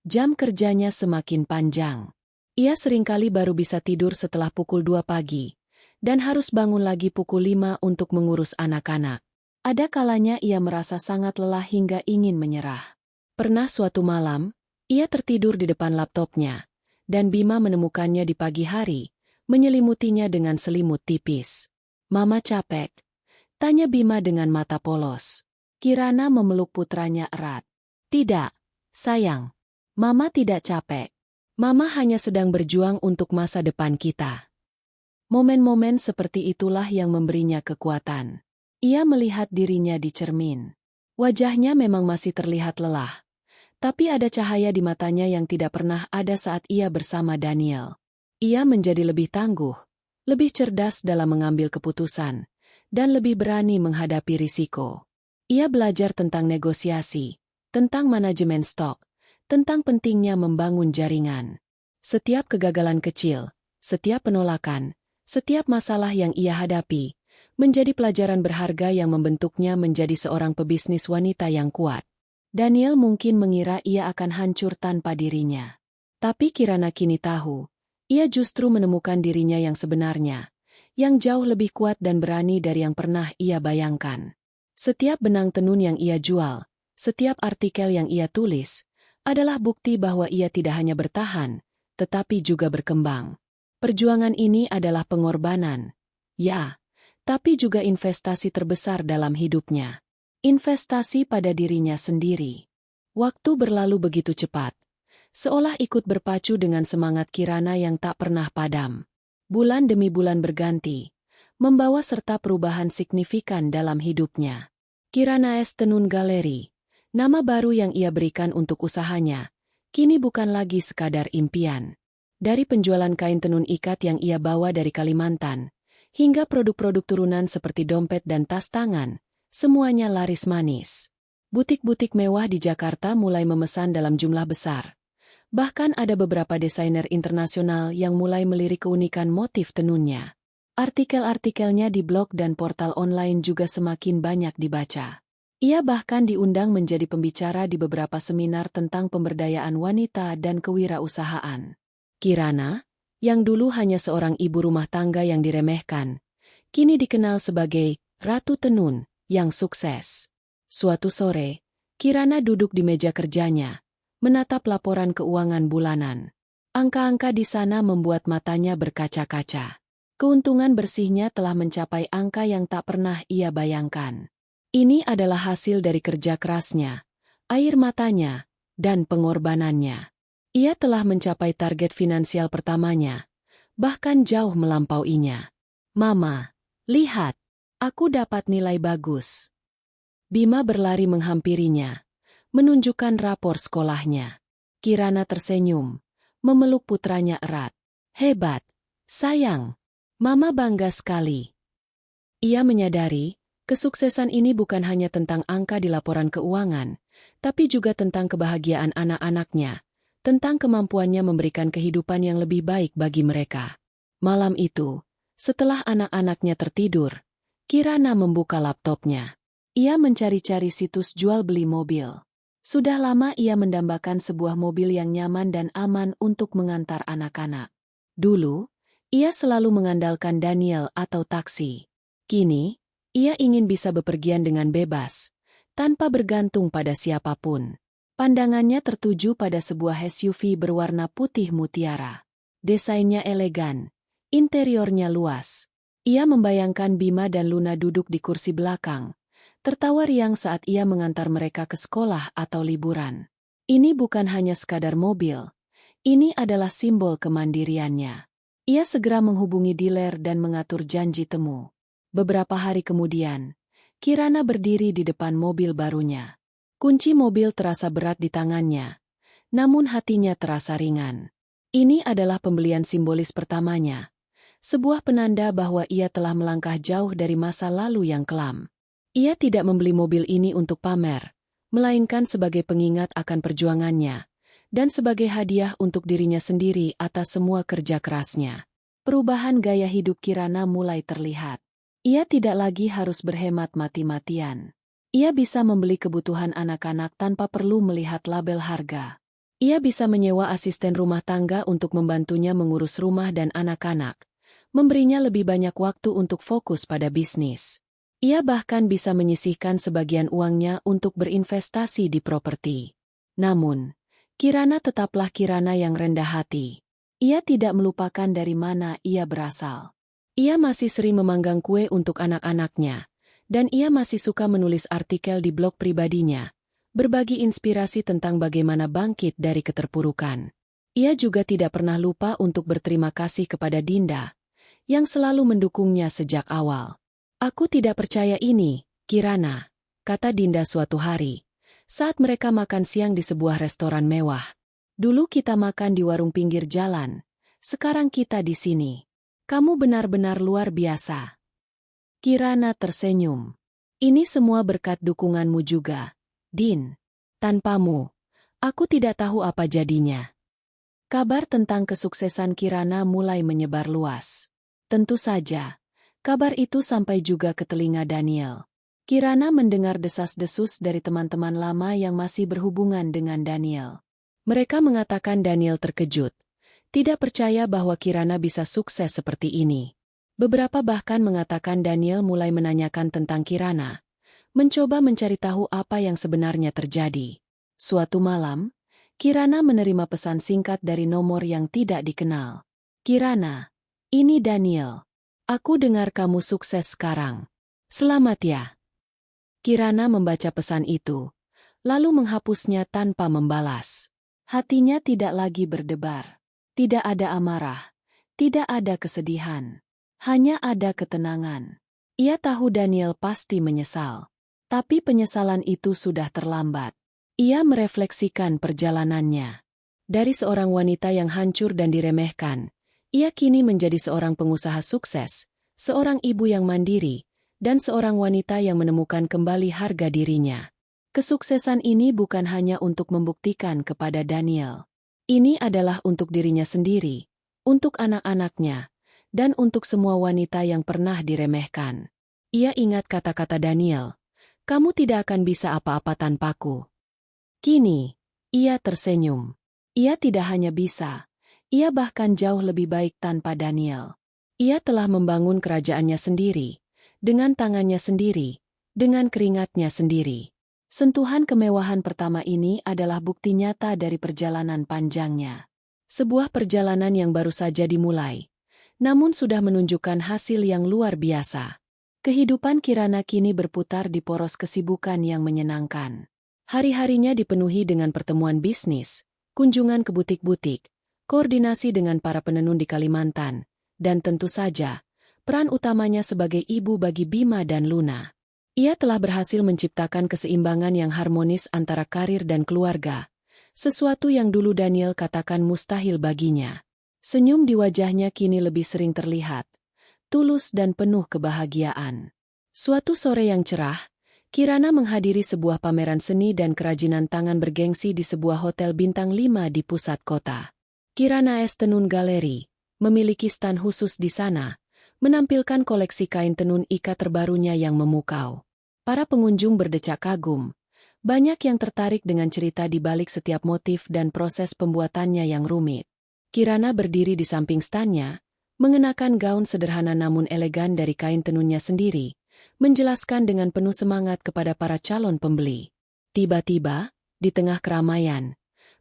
Jam kerjanya semakin panjang. Ia seringkali baru bisa tidur setelah pukul 2 pagi, dan harus bangun lagi pukul 5 untuk mengurus anak-anak. Ada kalanya ia merasa sangat lelah hingga ingin menyerah. Pernah suatu malam, ia tertidur di depan laptopnya, dan Bima menemukannya di pagi hari, menyelimutinya dengan selimut tipis. "Mama capek?" tanya Bima dengan mata polos. Kirana memeluk putranya erat. "Tidak, sayang. Mama tidak capek. Mama hanya sedang berjuang untuk masa depan kita." Momen-momen seperti itulah yang memberinya kekuatan. Ia melihat dirinya di cermin. Wajahnya memang masih terlihat lelah, tapi ada cahaya di matanya yang tidak pernah ada saat ia bersama Daniel. Ia menjadi lebih tangguh, lebih cerdas dalam mengambil keputusan, dan lebih berani menghadapi risiko. Ia belajar tentang negosiasi, tentang manajemen stok, tentang pentingnya membangun jaringan. Setiap kegagalan kecil, setiap penolakan, setiap masalah yang ia hadapi, menjadi pelajaran berharga yang membentuknya menjadi seorang pebisnis wanita yang kuat. Daniel mungkin mengira ia akan hancur tanpa dirinya. Tapi Kirana kini tahu, ia justru menemukan dirinya yang sebenarnya, yang jauh lebih kuat dan berani dari yang pernah ia bayangkan. Setiap benang tenun yang ia jual, setiap artikel yang ia tulis, adalah bukti bahwa ia tidak hanya bertahan, tetapi juga berkembang. Perjuangan ini adalah pengorbanan, ya, tapi juga investasi terbesar dalam hidupnya. Investasi pada dirinya sendiri. Waktu berlalu begitu cepat, seolah ikut berpacu dengan semangat Kirana yang tak pernah padam. Bulan demi bulan berganti, membawa serta perubahan signifikan dalam hidupnya. Kirana S. Tenun Galeri, nama baru yang ia berikan untuk usahanya, kini bukan lagi sekadar impian. Dari penjualan kain tenun ikat yang ia bawa dari Kalimantan, hingga produk-produk turunan seperti dompet dan tas tangan, semuanya laris manis. Butik-butik mewah di Jakarta mulai memesan dalam jumlah besar. Bahkan ada beberapa desainer internasional yang mulai melirik keunikan motif tenunnya. Artikel-artikelnya di blog dan portal online juga semakin banyak dibaca. Ia bahkan diundang menjadi pembicara di beberapa seminar tentang pemberdayaan wanita dan kewirausahaan. Kirana, yang dulu hanya seorang ibu rumah tangga yang diremehkan, kini dikenal sebagai Ratu Tenun yang sukses. Suatu sore, Kirana duduk di meja kerjanya, menatap laporan keuangan bulanan. Angka-angka di sana membuat matanya berkaca-kaca. Keuntungan bersihnya telah mencapai angka yang tak pernah ia bayangkan. Ini adalah hasil dari kerja kerasnya, air matanya, dan pengorbanannya. Ia telah mencapai target finansial pertamanya, bahkan jauh melampauinya. "Mama, lihat, aku dapat nilai bagus." Bima berlari menghampirinya, menunjukkan rapor sekolahnya. Kirana tersenyum, memeluk putranya erat. "Hebat, sayang. Mama bangga sekali." Ia menyadari, kesuksesan ini bukan hanya tentang angka di laporan keuangan, tapi juga tentang kebahagiaan anak-anaknya, tentang kemampuannya memberikan kehidupan yang lebih baik bagi mereka. Malam itu, setelah anak-anaknya tertidur, Kirana membuka laptopnya. Ia mencari-cari situs jual beli mobil. Sudah lama ia mendambakan sebuah mobil yang nyaman dan aman untuk mengantar anak-anak. Dulu, ia selalu mengandalkan Daniel atau taksi. Kini, ia ingin bisa bepergian dengan bebas, tanpa bergantung pada siapapun. Pandangannya tertuju pada sebuah SUV berwarna putih mutiara. Desainnya elegan, interiornya luas. Ia membayangkan Bima dan Luna duduk di kursi belakang, tertawa riang saat ia mengantar mereka ke sekolah atau liburan. Ini bukan hanya sekadar mobil, ini adalah simbol kemandiriannya. Ia segera menghubungi dealer dan mengatur janji temu. Beberapa hari kemudian, Kirana berdiri di depan mobil barunya. Kunci mobil terasa berat di tangannya, namun hatinya terasa ringan. Ini adalah pembelian simbolis pertamanya, sebuah penanda bahwa ia telah melangkah jauh dari masa lalu yang kelam. Ia tidak membeli mobil ini untuk pamer, melainkan sebagai pengingat akan perjuangannya, dan sebagai hadiah untuk dirinya sendiri atas semua kerja kerasnya. Perubahan gaya hidup Kirana mulai terlihat. Ia tidak lagi harus berhemat mati-matian. Ia bisa membeli kebutuhan anak-anak tanpa perlu melihat label harga. Ia bisa menyewa asisten rumah tangga untuk membantunya mengurus rumah dan anak-anak, memberinya lebih banyak waktu untuk fokus pada bisnis. Ia bahkan bisa menyisihkan sebagian uangnya untuk berinvestasi di properti. Namun, Kirana tetaplah Kirana yang rendah hati. Ia tidak melupakan dari mana ia berasal. Ia masih sering memanggang kue untuk anak-anaknya, dan ia masih suka menulis artikel di blog pribadinya, berbagi inspirasi tentang bagaimana bangkit dari keterpurukan. Ia juga tidak pernah lupa untuk berterima kasih kepada Dinda, yang selalu mendukungnya sejak awal. "Aku tidak percaya ini, Kirana," kata Dinda suatu hari, saat mereka makan siang di sebuah restoran mewah. "Dulu kita makan di warung pinggir jalan, sekarang kita di sini. Kamu benar-benar luar biasa." Kirana tersenyum. "Ini semua berkat dukunganmu juga, Din. Tanpamu, aku tidak tahu apa jadinya." Kabar tentang kesuksesan Kirana mulai menyebar luas. Tentu saja, kabar itu sampai juga ke telinga Daniel. Kirana mendengar desas-desus dari teman-teman lama yang masih berhubungan dengan Daniel. Mereka mengatakan Daniel terkejut, tidak percaya bahwa Kirana bisa sukses seperti ini. Beberapa bahkan mengatakan Daniel mulai menanyakan tentang Kirana, mencoba mencari tahu apa yang sebenarnya terjadi. Suatu malam, Kirana menerima pesan singkat dari nomor yang tidak dikenal. "Kirana, ini Daniel. Aku dengar kamu sukses sekarang. Selamat ya." Kirana membaca pesan itu, lalu menghapusnya tanpa membalas. Hatinya tidak lagi berdebar. Tidak ada amarah, tidak ada kesedihan. Hanya ada ketenangan. Ia tahu Daniel pasti menyesal. Tapi penyesalan itu sudah terlambat. Ia merefleksikan perjalanannya. Dari seorang wanita yang hancur dan diremehkan, ia kini menjadi seorang pengusaha sukses, seorang ibu yang mandiri, dan seorang wanita yang menemukan kembali harga dirinya. Kesuksesan ini bukan hanya untuk membuktikan kepada Daniel. Ini adalah untuk dirinya sendiri, untuk anak-anaknya, dan untuk semua wanita yang pernah diremehkan. Ia ingat kata-kata Daniel, "Kamu tidak akan bisa apa-apa tanpaku." Kini, ia tersenyum. Ia tidak hanya bisa, ia bahkan jauh lebih baik tanpa Daniel. Ia telah membangun kerajaannya sendiri, dengan tangannya sendiri, dengan keringatnya sendiri. Sentuhan kemewahan pertama ini adalah bukti nyata dari perjalanan panjangnya. Sebuah perjalanan yang baru saja dimulai, namun sudah menunjukkan hasil yang luar biasa. Kehidupan Kirana kini berputar di poros kesibukan yang menyenangkan. Hari-harinya dipenuhi dengan pertemuan bisnis, kunjungan ke butik-butik, koordinasi dengan para penenun di Kalimantan, dan tentu saja, peran utamanya sebagai ibu bagi Bima dan Luna. Ia telah berhasil menciptakan keseimbangan yang harmonis antara karir dan keluarga, sesuatu yang dulu Daniel katakan mustahil baginya. Senyum di wajahnya kini lebih sering terlihat, tulus dan penuh kebahagiaan. Suatu sore yang cerah, Kirana menghadiri sebuah pameran seni dan kerajinan tangan bergengsi di sebuah hotel bintang 5 di pusat kota. Kirana S. Tenun Galeri memiliki stan khusus di sana, menampilkan koleksi kain tenun ikat terbarunya yang memukau. Para pengunjung berdecak kagum. Banyak yang tertarik dengan cerita di balik setiap motif dan proses pembuatannya yang rumit. Kirana berdiri di samping stannya, mengenakan gaun sederhana namun elegan dari kain tenunnya sendiri, menjelaskan dengan penuh semangat kepada para calon pembeli. Tiba-tiba, di tengah keramaian,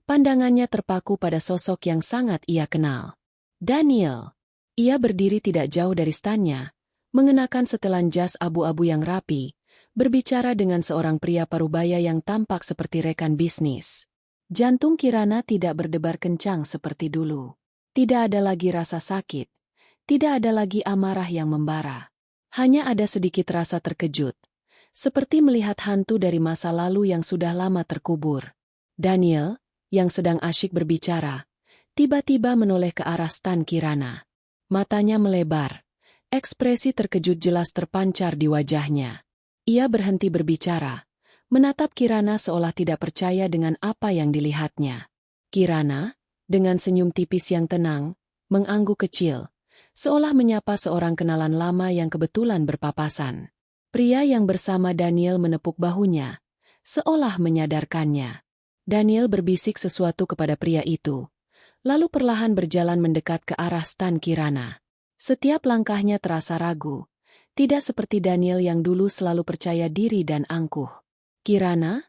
pandangannya terpaku pada sosok yang sangat ia kenal. Daniel. Ia berdiri tidak jauh dari stannya, mengenakan setelan jas abu-abu yang rapi, berbicara dengan seorang pria parubaya yang tampak seperti rekan bisnis. Jantung Kirana tidak berdebar kencang seperti dulu. Tidak ada lagi rasa sakit. Tidak ada lagi amarah yang membara. Hanya ada sedikit rasa terkejut. Seperti melihat hantu dari masa lalu yang sudah lama terkubur. Daniel, yang sedang asyik berbicara, tiba-tiba menoleh ke arah stan Kirana. Matanya melebar. Ekspresi terkejut jelas terpancar di wajahnya. Ia berhenti berbicara, menatap Kirana seolah tidak percaya dengan apa yang dilihatnya. Kirana, dengan senyum tipis yang tenang, mengangguk kecil, seolah menyapa seorang kenalan lama yang kebetulan berpapasan. Pria yang bersama Daniel menepuk bahunya, seolah menyadarkannya. Daniel berbisik sesuatu kepada pria itu, lalu perlahan berjalan mendekat ke arah stan Kirana. Setiap langkahnya terasa ragu. Tidak seperti Daniel yang dulu selalu percaya diri dan angkuh. Kirana?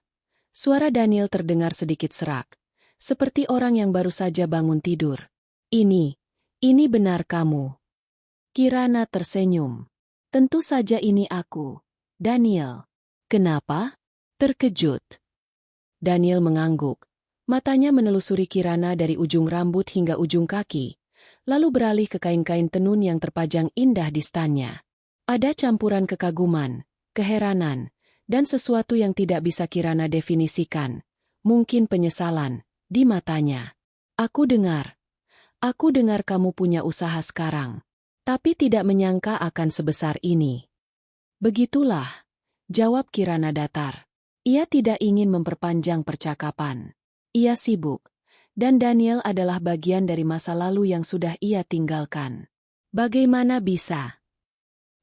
Suara Daniel terdengar sedikit serak, seperti orang yang baru saja bangun tidur. Ini benar kamu. Kirana tersenyum. Tentu saja ini aku, Daniel. Kenapa? Terkejut. Daniel mengangguk. Matanya menelusuri Kirana dari ujung rambut hingga ujung kaki, lalu beralih ke kain-kain tenun yang terpajang indah di stannya. Ada campuran kekaguman, keheranan, dan sesuatu yang tidak bisa Kirana definisikan, mungkin penyesalan, di matanya. Aku dengar kamu punya usaha sekarang, tapi tidak menyangka akan sebesar ini. Begitulah, jawab Kirana datar. Ia tidak ingin memperpanjang percakapan. Ia sibuk, dan Daniel adalah bagian dari masa lalu yang sudah ia tinggalkan. Bagaimana bisa?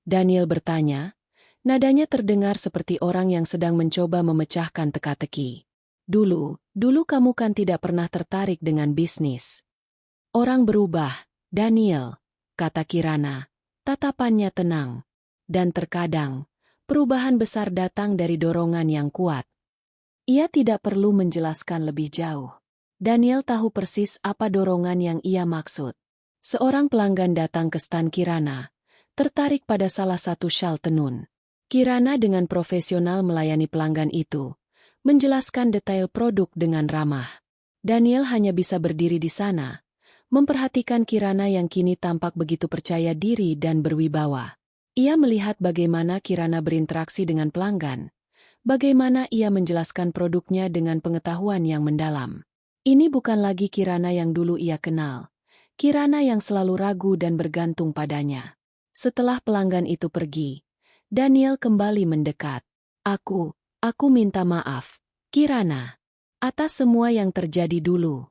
Daniel bertanya, nadanya terdengar seperti orang yang sedang mencoba memecahkan teka-teki. Dulu kamu kan tidak pernah tertarik dengan bisnis. Orang berubah, Daniel, kata Kirana, tatapannya tenang. Dan terkadang, perubahan besar datang dari dorongan yang kuat. Ia tidak perlu menjelaskan lebih jauh. Daniel tahu persis apa dorongan yang ia maksud. Seorang pelanggan datang ke stan Kirana, tertarik pada salah satu syal tenun. Kirana dengan profesional melayani pelanggan itu, menjelaskan detail produk dengan ramah. Daniel hanya bisa berdiri di sana, memperhatikan Kirana yang kini tampak begitu percaya diri dan berwibawa. Ia melihat bagaimana Kirana berinteraksi dengan pelanggan, bagaimana ia menjelaskan produknya dengan pengetahuan yang mendalam. Ini bukan lagi Kirana yang dulu ia kenal, Kirana yang selalu ragu dan bergantung padanya. Setelah pelanggan itu pergi, Daniel kembali mendekat. Aku minta maaf, Kirana, atas semua yang terjadi dulu.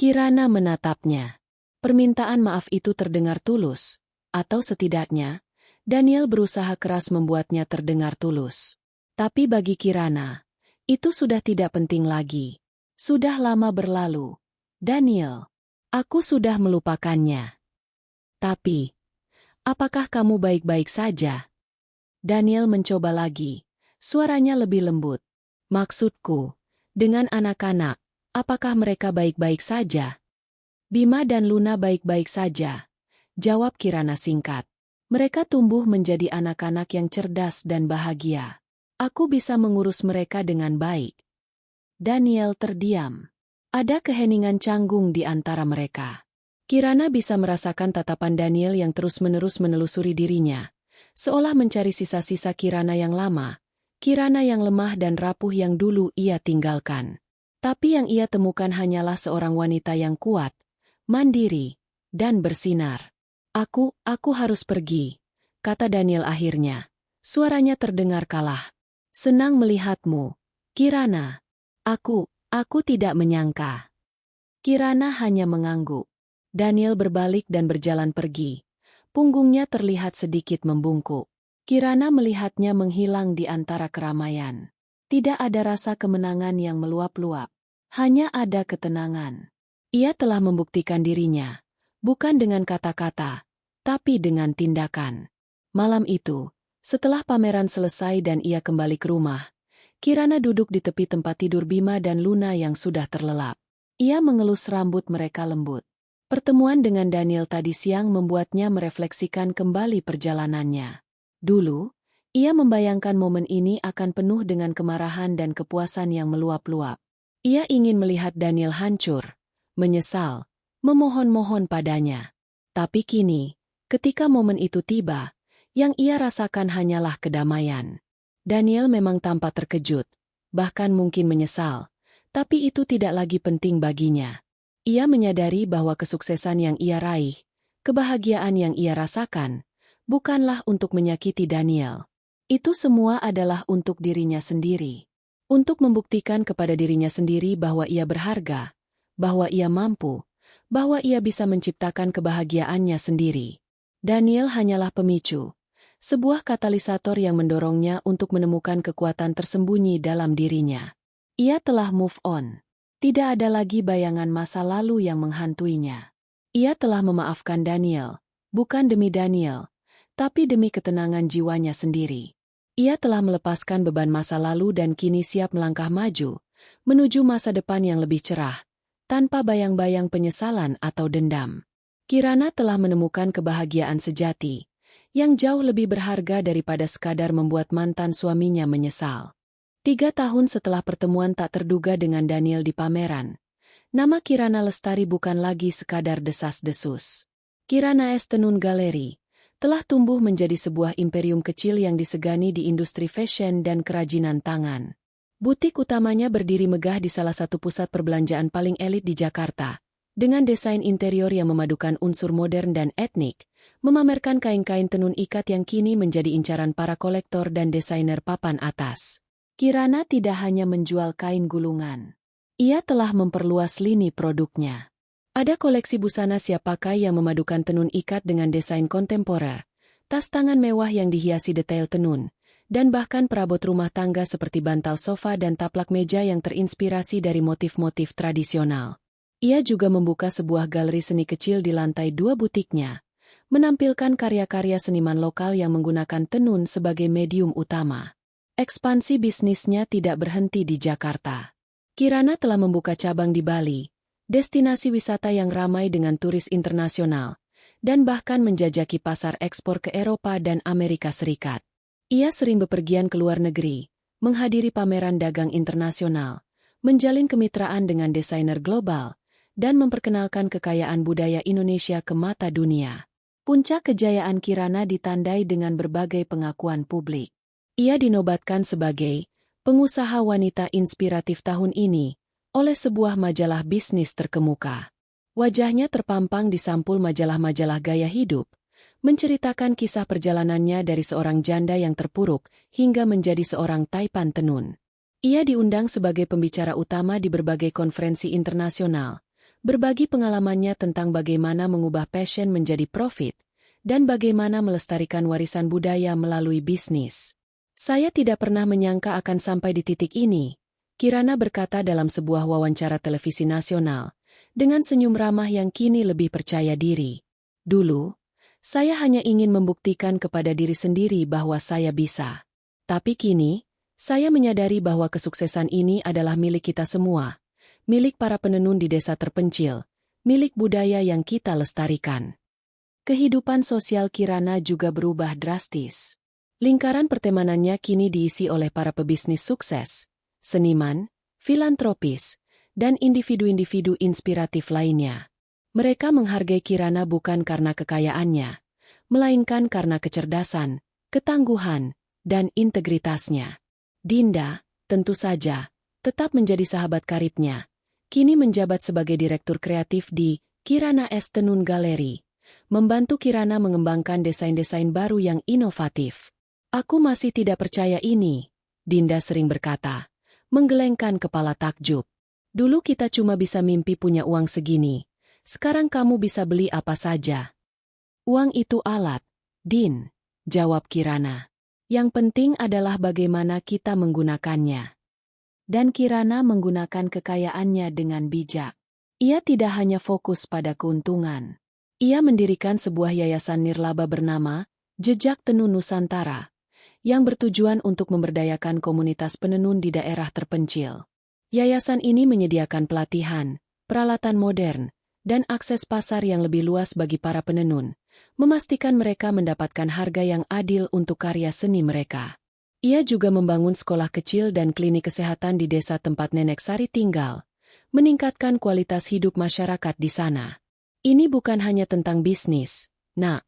Kirana menatapnya. Permintaan maaf itu terdengar tulus, atau setidaknya, Daniel berusaha keras membuatnya terdengar tulus. Tapi bagi Kirana, itu sudah tidak penting lagi. Sudah lama berlalu. Daniel, aku sudah melupakannya. Tapi, apakah kamu baik-baik saja? Daniel mencoba lagi. Suaranya lebih lembut. Maksudku, dengan anak-anak, apakah mereka baik-baik saja? Bima dan Luna baik-baik saja, jawab Kirana singkat. Mereka tumbuh menjadi anak-anak yang cerdas dan bahagia. Aku bisa mengurus mereka dengan baik. Daniel terdiam. Ada keheningan canggung di antara mereka. Kirana bisa merasakan tatapan Daniel yang terus-menerus menelusuri dirinya, seolah mencari sisa-sisa Kirana yang lama, Kirana yang lemah dan rapuh yang dulu ia tinggalkan. Tapi yang ia temukan hanyalah seorang wanita yang kuat, mandiri, dan bersinar. Aku harus pergi, kata Daniel akhirnya. Suaranya terdengar kalah. Senang melihatmu, Kirana. Aku tidak menyangka. Kirana hanya mengangguk. Daniel berbalik dan berjalan pergi. Punggungnya terlihat sedikit membungkuk. Kirana melihatnya menghilang di antara keramaian. Tidak ada rasa kemenangan yang meluap-luap. Hanya ada ketenangan. Ia telah membuktikan dirinya. Bukan dengan kata-kata, tapi dengan tindakan. Malam itu, setelah pameran selesai dan ia kembali ke rumah, Kirana duduk di tepi tempat tidur Bima dan Luna yang sudah terlelap. Ia mengelus rambut mereka lembut. Pertemuan dengan Daniel tadi siang membuatnya merefleksikan kembali perjalanannya. Dulu, ia membayangkan momen ini akan penuh dengan kemarahan dan kepuasan yang meluap-luap. Ia ingin melihat Daniel hancur, menyesal, memohon-mohon padanya. Tapi kini, ketika momen itu tiba, yang ia rasakan hanyalah kedamaian. Daniel memang tampak terkejut, bahkan mungkin menyesal, tapi itu tidak lagi penting baginya. Ia menyadari bahwa kesuksesan yang ia raih, kebahagiaan yang ia rasakan, bukanlah untuk menyakiti Daniel. Itu semua adalah untuk dirinya sendiri. Untuk membuktikan kepada dirinya sendiri bahwa ia berharga, bahwa ia mampu, bahwa ia bisa menciptakan kebahagiaannya sendiri. Daniel hanyalah pemicu, sebuah katalisator yang mendorongnya untuk menemukan kekuatan tersembunyi dalam dirinya. Ia telah move on. Tidak ada lagi bayangan masa lalu yang menghantuinya. Ia telah memaafkan Daniel, bukan demi Daniel, tapi demi ketenangan jiwanya sendiri. Ia telah melepaskan beban masa lalu dan kini siap melangkah maju, menuju masa depan yang lebih cerah, tanpa bayang-bayang penyesalan atau dendam. Kirana telah menemukan kebahagiaan sejati, yang jauh lebih berharga daripada sekadar membuat mantan suaminya menyesal. 3 tahun setelah pertemuan tak terduga dengan Daniel di pameran, nama Kirana Lestari bukan lagi sekadar desas-desus. Kirana S. Tenun Gallery telah tumbuh menjadi sebuah imperium kecil yang disegani di industri fashion dan kerajinan tangan. Butik utamanya berdiri megah di salah satu pusat perbelanjaan paling elit di Jakarta, dengan desain interior yang memadukan unsur modern dan etnik, memamerkan kain-kain tenun ikat yang kini menjadi incaran para kolektor dan desainer papan atas. Kirana tidak hanya menjual kain gulungan. Ia telah memperluas lini produknya. Ada koleksi busana siap pakai yang memadukan tenun ikat dengan desain kontemporer, tas tangan mewah yang dihiasi detail tenun, dan bahkan perabot rumah tangga seperti bantal sofa dan taplak meja yang terinspirasi dari motif-motif tradisional. Ia juga membuka sebuah galeri seni kecil di lantai 2 butiknya, menampilkan karya-karya seniman lokal yang menggunakan tenun sebagai medium utama. Ekspansi bisnisnya tidak berhenti di Jakarta. Kirana telah membuka cabang di Bali, destinasi wisata yang ramai dengan turis internasional, dan bahkan menjajaki pasar ekspor ke Eropa dan Amerika Serikat. Ia sering bepergian ke luar negeri, menghadiri pameran dagang internasional, menjalin kemitraan dengan desainer global, dan memperkenalkan kekayaan budaya Indonesia ke mata dunia. Puncak kejayaan Kirana ditandai dengan berbagai pengakuan publik. Ia dinobatkan sebagai pengusaha wanita inspiratif tahun ini oleh sebuah majalah bisnis terkemuka. Wajahnya terpampang di sampul majalah-majalah gaya hidup, menceritakan kisah perjalanannya dari seorang janda yang terpuruk hingga menjadi seorang taipan tenun. Ia diundang sebagai pembicara utama di berbagai konferensi internasional, berbagi pengalamannya tentang bagaimana mengubah passion menjadi profit, dan bagaimana melestarikan warisan budaya melalui bisnis. Saya tidak pernah menyangka akan sampai di titik ini, Kirana berkata dalam sebuah wawancara televisi nasional, dengan senyum ramah yang kini lebih percaya diri. Dulu, saya hanya ingin membuktikan kepada diri sendiri bahwa saya bisa. Tapi kini, saya menyadari bahwa kesuksesan ini adalah milik kita semua, milik para penenun di desa terpencil, milik budaya yang kita lestarikan. Kehidupan sosial Kirana juga berubah drastis. Lingkaran pertemanannya kini diisi oleh para pebisnis sukses, seniman, filantropis, dan individu-individu inspiratif lainnya. Mereka menghargai Kirana bukan karena kekayaannya, melainkan karena kecerdasan, ketangguhan, dan integritasnya. Dinda, tentu saja, tetap menjadi sahabat karibnya, kini menjabat sebagai direktur kreatif di Kirana S. Tenun Gallery, membantu Kirana mengembangkan desain-desain baru yang inovatif. Aku masih tidak percaya ini, Dinda sering berkata, menggelengkan kepala takjub. Dulu kita cuma bisa mimpi punya uang segini, sekarang kamu bisa beli apa saja. Uang itu alat, Din, jawab Kirana. Yang penting adalah bagaimana kita menggunakannya. Dan Kirana menggunakan kekayaannya dengan bijak. Ia tidak hanya fokus pada keuntungan. Ia mendirikan sebuah yayasan nirlaba bernama Jejak Tenun Nusantara, yang bertujuan untuk memberdayakan komunitas penenun di daerah terpencil. Yayasan ini menyediakan pelatihan, peralatan modern, dan akses pasar yang lebih luas bagi para penenun, memastikan mereka mendapatkan harga yang adil untuk karya seni mereka. Ia juga membangun sekolah kecil dan klinik kesehatan di desa tempat Nenek Sari tinggal, meningkatkan kualitas hidup masyarakat di sana. Ini bukan hanya tentang bisnis, Nak,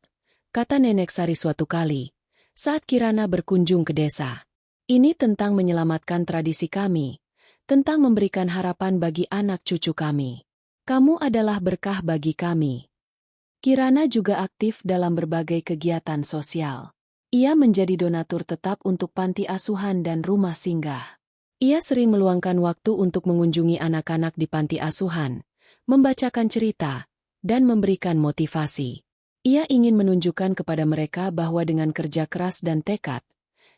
kata Nenek Sari suatu kali, saat Kirana berkunjung ke desa. Ini tentang menyelamatkan tradisi kami, tentang memberikan harapan bagi anak cucu kami. Kamu adalah berkah bagi kami. Kirana juga aktif dalam berbagai kegiatan sosial. Ia menjadi donatur tetap untuk panti asuhan dan rumah singgah. Ia sering meluangkan waktu untuk mengunjungi anak-anak di panti asuhan, membacakan cerita, dan memberikan motivasi. Ia ingin menunjukkan kepada mereka bahwa dengan kerja keras dan tekad,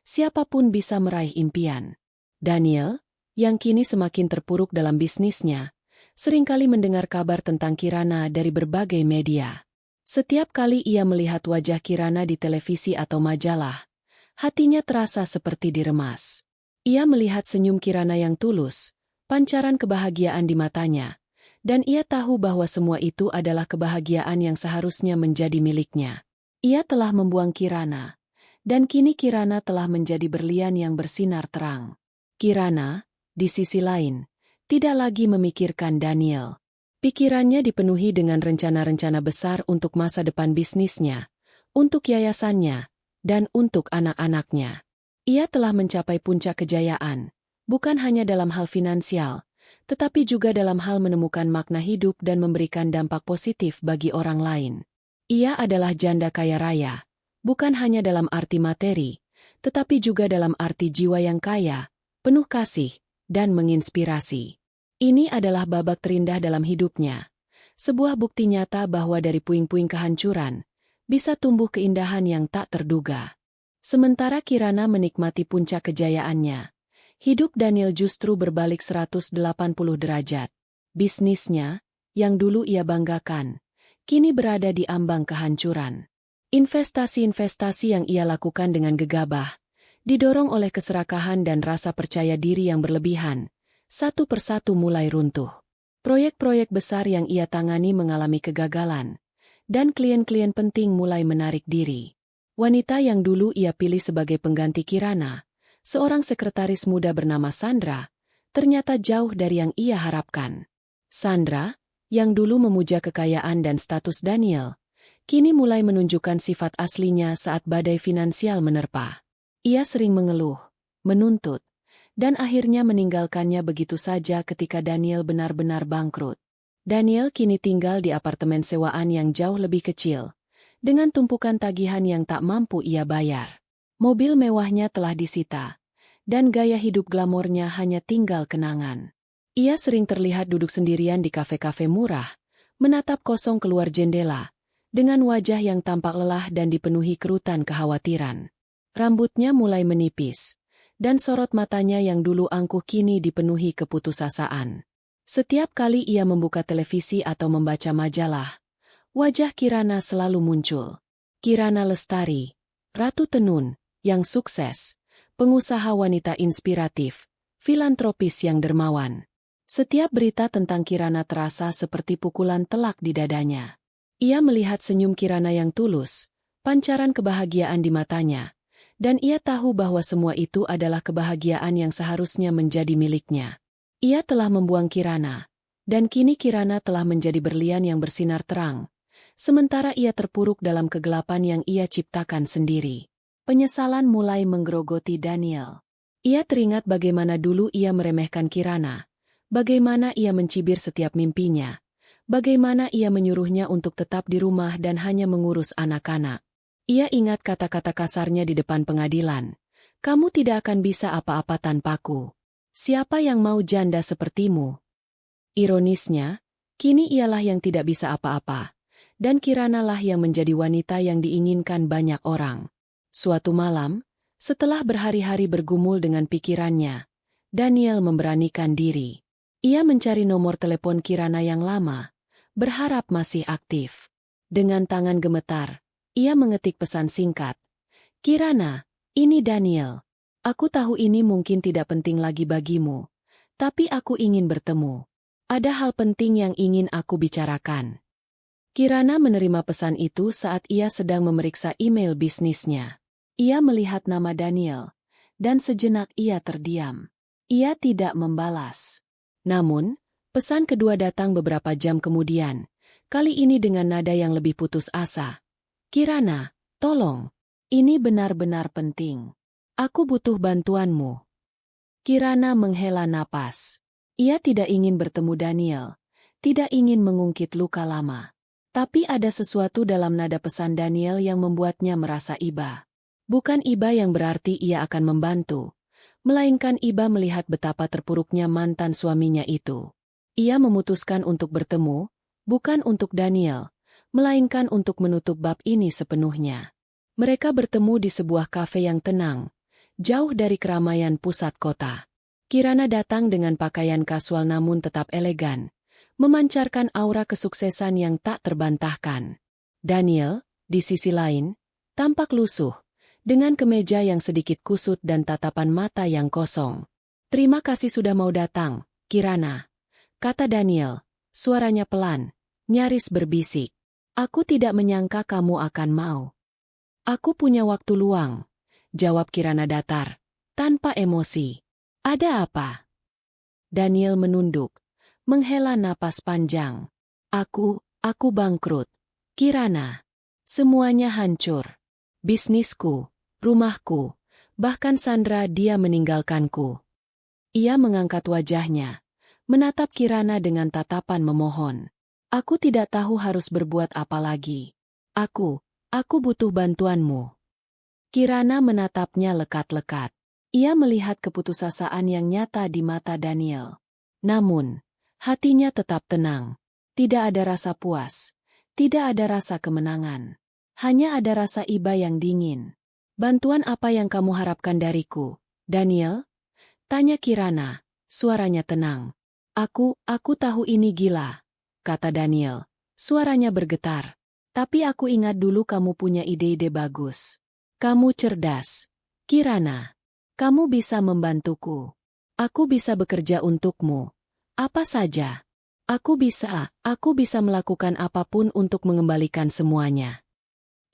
siapapun bisa meraih impian. Daniel, yang kini semakin terpuruk dalam bisnisnya, seringkali mendengar kabar tentang Kirana dari berbagai media. Setiap kali ia melihat wajah Kirana di televisi atau majalah, hatinya terasa seperti diremas. Ia melihat senyum Kirana yang tulus, pancaran kebahagiaan di matanya, dan ia tahu bahwa semua itu adalah kebahagiaan yang seharusnya menjadi miliknya. Ia telah membuang Kirana, dan kini Kirana telah menjadi berlian yang bersinar terang. Kirana, di sisi lain, tidak lagi memikirkan Daniel. Pikirannya dipenuhi dengan rencana-rencana besar untuk masa depan bisnisnya, untuk yayasannya, dan untuk anak-anaknya. Ia telah mencapai puncak kejayaan, bukan hanya dalam hal finansial, tetapi juga dalam hal menemukan makna hidup dan memberikan dampak positif bagi orang lain. Ia adalah janda kaya raya, bukan hanya dalam arti materi, tetapi juga dalam arti jiwa yang kaya, penuh kasih, dan menginspirasi. Ini adalah babak terindah dalam hidupnya. Sebuah bukti nyata bahwa dari puing-puing kehancuran, bisa tumbuh keindahan yang tak terduga. Sementara Kirana menikmati puncak kejayaannya, hidup Daniel justru berbalik 180 derajat. Bisnisnya, yang dulu ia banggakan, kini berada di ambang kehancuran. Investasi-investasi yang ia lakukan dengan gegabah, didorong oleh keserakahan dan rasa percaya diri yang berlebihan, satu persatu mulai runtuh. Proyek-proyek besar yang ia tangani mengalami kegagalan, dan klien-klien penting mulai menarik diri. Wanita yang dulu ia pilih sebagai pengganti Kirana, seorang sekretaris muda bernama Sandra, ternyata jauh dari yang ia harapkan. Sandra, yang dulu memuja kekayaan dan status Daniel, kini mulai menunjukkan sifat aslinya saat badai finansial menerpa. Ia sering mengeluh, menuntut, dan akhirnya meninggalkannya begitu saja ketika Daniel benar-benar bangkrut. Daniel kini tinggal di apartemen sewaan yang jauh lebih kecil, dengan tumpukan tagihan yang tak mampu ia bayar. Mobil mewahnya telah disita, dan gaya hidup glamornya hanya tinggal kenangan. Ia sering terlihat duduk sendirian di kafe-kafe murah, menatap kosong keluar jendela, dengan wajah yang tampak lelah dan dipenuhi kerutan kekhawatiran. Rambutnya mulai menipis, dan sorot matanya yang dulu angkuh kini dipenuhi keputusasaan. Setiap kali ia membuka televisi atau membaca majalah, wajah Kirana selalu muncul. Kirana Lestari, Ratu Tenun, yang sukses, pengusaha wanita inspiratif, filantropis yang dermawan. Setiap berita tentang Kirana terasa seperti pukulan telak di dadanya. Ia melihat senyum Kirana yang tulus, pancaran kebahagiaan di matanya, dan ia tahu bahwa semua itu adalah kebahagiaan yang seharusnya menjadi miliknya. Ia telah membuang Kirana, dan kini Kirana telah menjadi berlian yang bersinar terang, sementara ia terpuruk dalam kegelapan yang ia ciptakan sendiri. Penyesalan mulai menggerogoti Daniel. Ia teringat bagaimana dulu ia meremehkan Kirana, bagaimana ia mencibir setiap mimpinya, Bagaimana ia menyuruhnya untuk tetap di rumah dan hanya mengurus anak-anak. Ia ingat kata-kata kasarnya di depan pengadilan. Kamu tidak akan bisa apa-apa tanpaku. Siapa yang mau janda sepertimu? Ironisnya, kini ialah yang tidak bisa apa-apa. Dan Kirana lah yang menjadi wanita yang diinginkan banyak orang. Suatu malam, setelah berhari-hari bergumul dengan pikirannya, Daniel memberanikan diri. Ia mencari nomor telepon Kirana yang lama, berharap masih aktif. Dengan tangan gemetar, ia mengetik pesan singkat. Kirana, ini Daniel. Aku tahu ini mungkin tidak penting lagi bagimu, tapi aku ingin bertemu. Ada hal penting yang ingin aku bicarakan. Kirana menerima pesan itu saat ia sedang memeriksa email bisnisnya. Ia melihat nama Daniel, dan sejenak ia terdiam. Ia tidak membalas. Namun, pesan kedua datang beberapa jam kemudian, kali ini dengan nada yang lebih putus asa. Kirana, tolong. Ini benar-benar penting. Aku butuh bantuanmu. Kirana menghela napas. Ia tidak ingin bertemu Daniel, tidak ingin mengungkit luka lama. Tapi ada sesuatu dalam nada pesan Daniel yang membuatnya merasa iba. Bukan iba yang berarti ia akan membantu, melainkan iba melihat betapa terpuruknya mantan suaminya itu. Ia memutuskan untuk bertemu, bukan untuk Daniel, melainkan untuk menutup bab ini sepenuhnya. Mereka bertemu di sebuah kafe yang tenang, jauh dari keramaian pusat kota. Kirana datang dengan pakaian kasual namun tetap elegan, memancarkan aura kesuksesan yang tak terbantahkan. Daniel, di sisi lain, tampak lusuh, dengan kemeja yang sedikit kusut dan tatapan mata yang kosong. Terima kasih sudah mau datang, Kirana, kata Daniel, suaranya pelan, nyaris berbisik. Aku tidak menyangka kamu akan mau. Aku punya waktu luang, jawab Kirana datar, tanpa emosi. Ada apa? Daniel menunduk, menghela napas panjang. Aku bangkrut. Kirana. Semuanya hancur. Bisnisku, rumahku, bahkan Sandra dia meninggalkanku. Ia mengangkat wajahnya, menatap Kirana dengan tatapan memohon. Aku tidak tahu harus berbuat apa lagi. Aku butuh bantuanmu. Kirana menatapnya lekat-lekat. Ia melihat keputusasaan yang nyata di mata Daniel. Namun, hatinya tetap tenang. Tidak ada rasa puas. Tidak ada rasa kemenangan. Hanya ada rasa iba yang dingin. Bantuan apa yang kamu harapkan dariku, Daniel? Tanya Kirana, suaranya tenang. Aku tahu ini gila, kata Daniel. Suaranya bergetar. Tapi aku ingat dulu kamu punya ide-ide bagus. Kamu cerdas. Kirana, kamu bisa membantuku. Aku bisa bekerja untukmu. Apa saja. Aku bisa melakukan apapun untuk mengembalikan semuanya.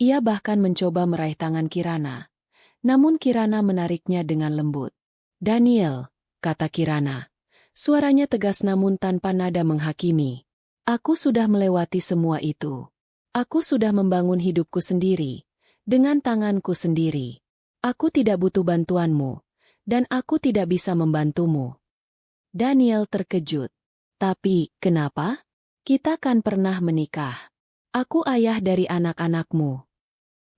Ia bahkan mencoba meraih tangan Kirana. Namun Kirana menariknya dengan lembut. Daniel, kata Kirana. Suaranya tegas namun tanpa nada menghakimi. Aku sudah melewati semua itu. Aku sudah membangun hidupku sendiri, dengan tanganku sendiri. Aku tidak butuh bantuanmu, dan aku tidak bisa membantumu. Daniel terkejut. Tapi, kenapa? Kita kan pernah menikah. Aku ayah dari anak-anakmu.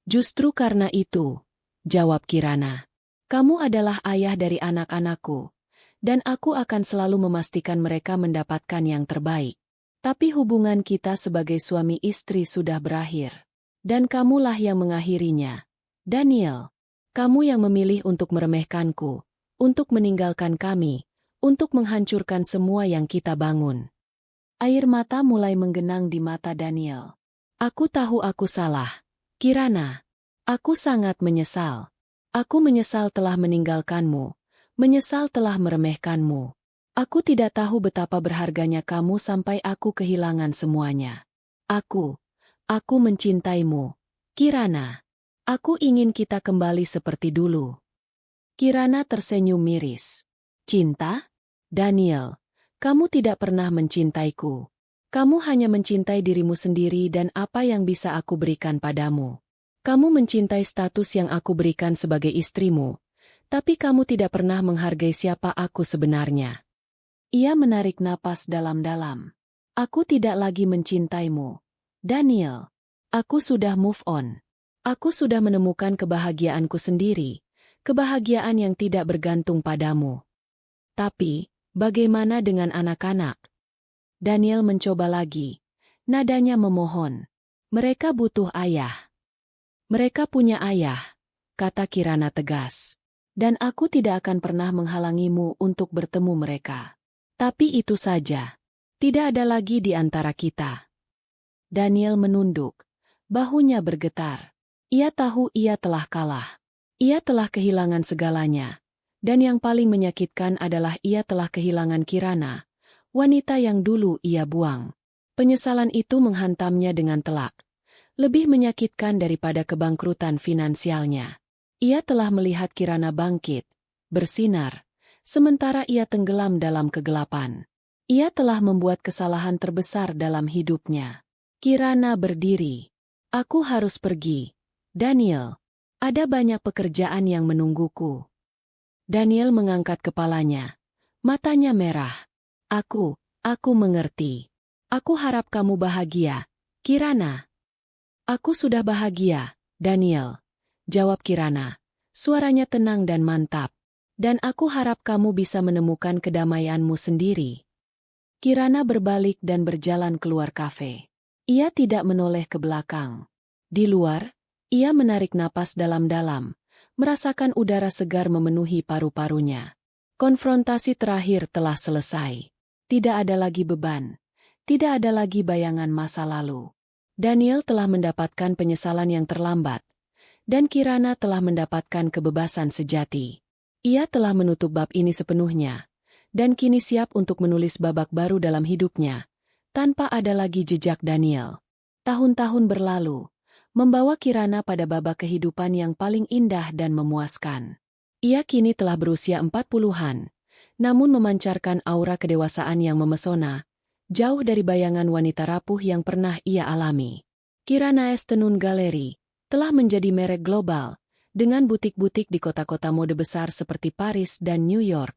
Justru karena itu, jawab Kirana. Kamu adalah ayah dari anak-anakku, dan aku akan selalu memastikan mereka mendapatkan yang terbaik. Tapi hubungan kita sebagai suami istri sudah berakhir. Dan kamulah yang mengakhirinya. Daniel, kamu yang memilih untuk meremehkanku, untuk meninggalkan kami, untuk menghancurkan semua yang kita bangun. Air mata mulai menggenang di mata Daniel. Aku tahu aku salah. Kirana, aku sangat menyesal. Aku menyesal telah meninggalkanmu, menyesal telah meremehkanmu. Aku tidak tahu betapa berharganya kamu sampai aku kehilangan semuanya. Aku mencintaimu. Kirana. Aku ingin kita kembali seperti dulu. Kirana tersenyum miris. Cinta? Daniel, kamu tidak pernah mencintaiku. Kamu hanya mencintai dirimu sendiri dan apa yang bisa aku berikan padamu. Kamu mencintai status yang aku berikan sebagai istrimu, tapi kamu tidak pernah menghargai siapa aku sebenarnya. Ia menarik napas dalam-dalam. Aku tidak lagi mencintaimu. Daniel, aku sudah move on. Aku sudah menemukan kebahagiaanku sendiri, kebahagiaan yang tidak bergantung padamu. Tapi, bagaimana dengan anak-anak? Daniel mencoba lagi. Nadanya memohon. Mereka butuh ayah. Mereka punya ayah, kata Kirana tegas. Dan aku tidak akan pernah menghalangimu untuk bertemu mereka. Tapi itu saja. Tidak ada lagi di antara kita. Daniel menunduk. Bahunya bergetar. Ia tahu ia telah kalah. Ia telah kehilangan segalanya. Dan yang paling menyakitkan adalah ia telah kehilangan Kirana, wanita yang dulu ia buang. Penyesalan itu menghantamnya dengan telak. Lebih menyakitkan daripada kebangkrutan finansialnya. Ia telah melihat Kirana bangkit, bersinar, sementara ia tenggelam dalam kegelapan. Ia telah membuat kesalahan terbesar dalam hidupnya. Kirana berdiri. Aku harus pergi. Daniel, ada banyak pekerjaan yang menungguku. Daniel mengangkat kepalanya. Matanya merah. Aku mengerti. Aku harap kamu bahagia, Kirana. Aku sudah bahagia, Daniel. Jawab Kirana. Suaranya tenang dan mantap. Dan aku harap kamu bisa menemukan kedamaianmu sendiri. Kirana berbalik dan berjalan keluar kafe. Ia tidak menoleh ke belakang. Di luar, ia menarik napas dalam-dalam, merasakan udara segar memenuhi paru-parunya. Konfrontasi terakhir telah selesai. Tidak ada lagi beban. Tidak ada lagi bayangan masa lalu. Daniel telah mendapatkan penyesalan yang terlambat. Dan Kirana telah mendapatkan kebebasan sejati. Ia telah menutup bab ini sepenuhnya. Dan kini siap untuk menulis babak baru dalam hidupnya. Tanpa ada lagi jejak Daniel. Tahun-tahun berlalu. Membawa Kirana pada babak kehidupan yang paling indah dan memuaskan. Ia kini telah berusia 40-an. Namun memancarkan aura kedewasaan yang memesona. Jauh dari bayangan wanita rapuh yang pernah ia alami. Kirana S. Tenun Gallery telah menjadi merek global, dengan butik-butik di kota-kota mode besar seperti Paris dan New York.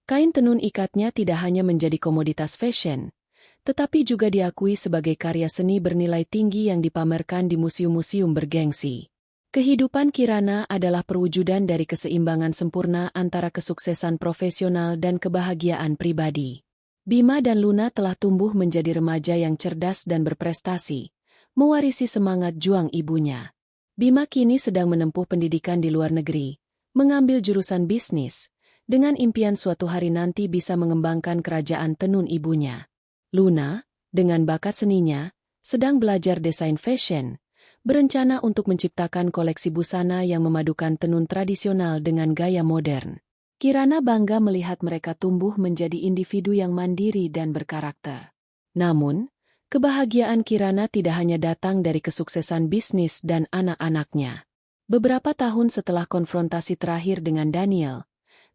Kain tenun ikatnya tidak hanya menjadi komoditas fashion, tetapi juga diakui sebagai karya seni bernilai tinggi yang dipamerkan di museum-museum bergengsi. Kehidupan Kirana adalah perwujudan dari keseimbangan sempurna antara kesuksesan profesional dan kebahagiaan pribadi. Bima dan Luna telah tumbuh menjadi remaja yang cerdas dan berprestasi, mewarisi semangat juang ibunya. Bima kini sedang menempuh pendidikan di luar negeri, mengambil jurusan bisnis, dengan impian suatu hari nanti bisa mengembangkan kerajaan tenun ibunya. Luna, dengan bakat seninya, sedang belajar desain fashion, berencana untuk menciptakan koleksi busana yang memadukan tenun tradisional dengan gaya modern. Kirana bangga melihat mereka tumbuh menjadi individu yang mandiri dan berkarakter. Namun, kebahagiaan Kirana tidak hanya datang dari kesuksesan bisnis dan anak-anaknya. Beberapa tahun setelah konfrontasi terakhir dengan Daniel,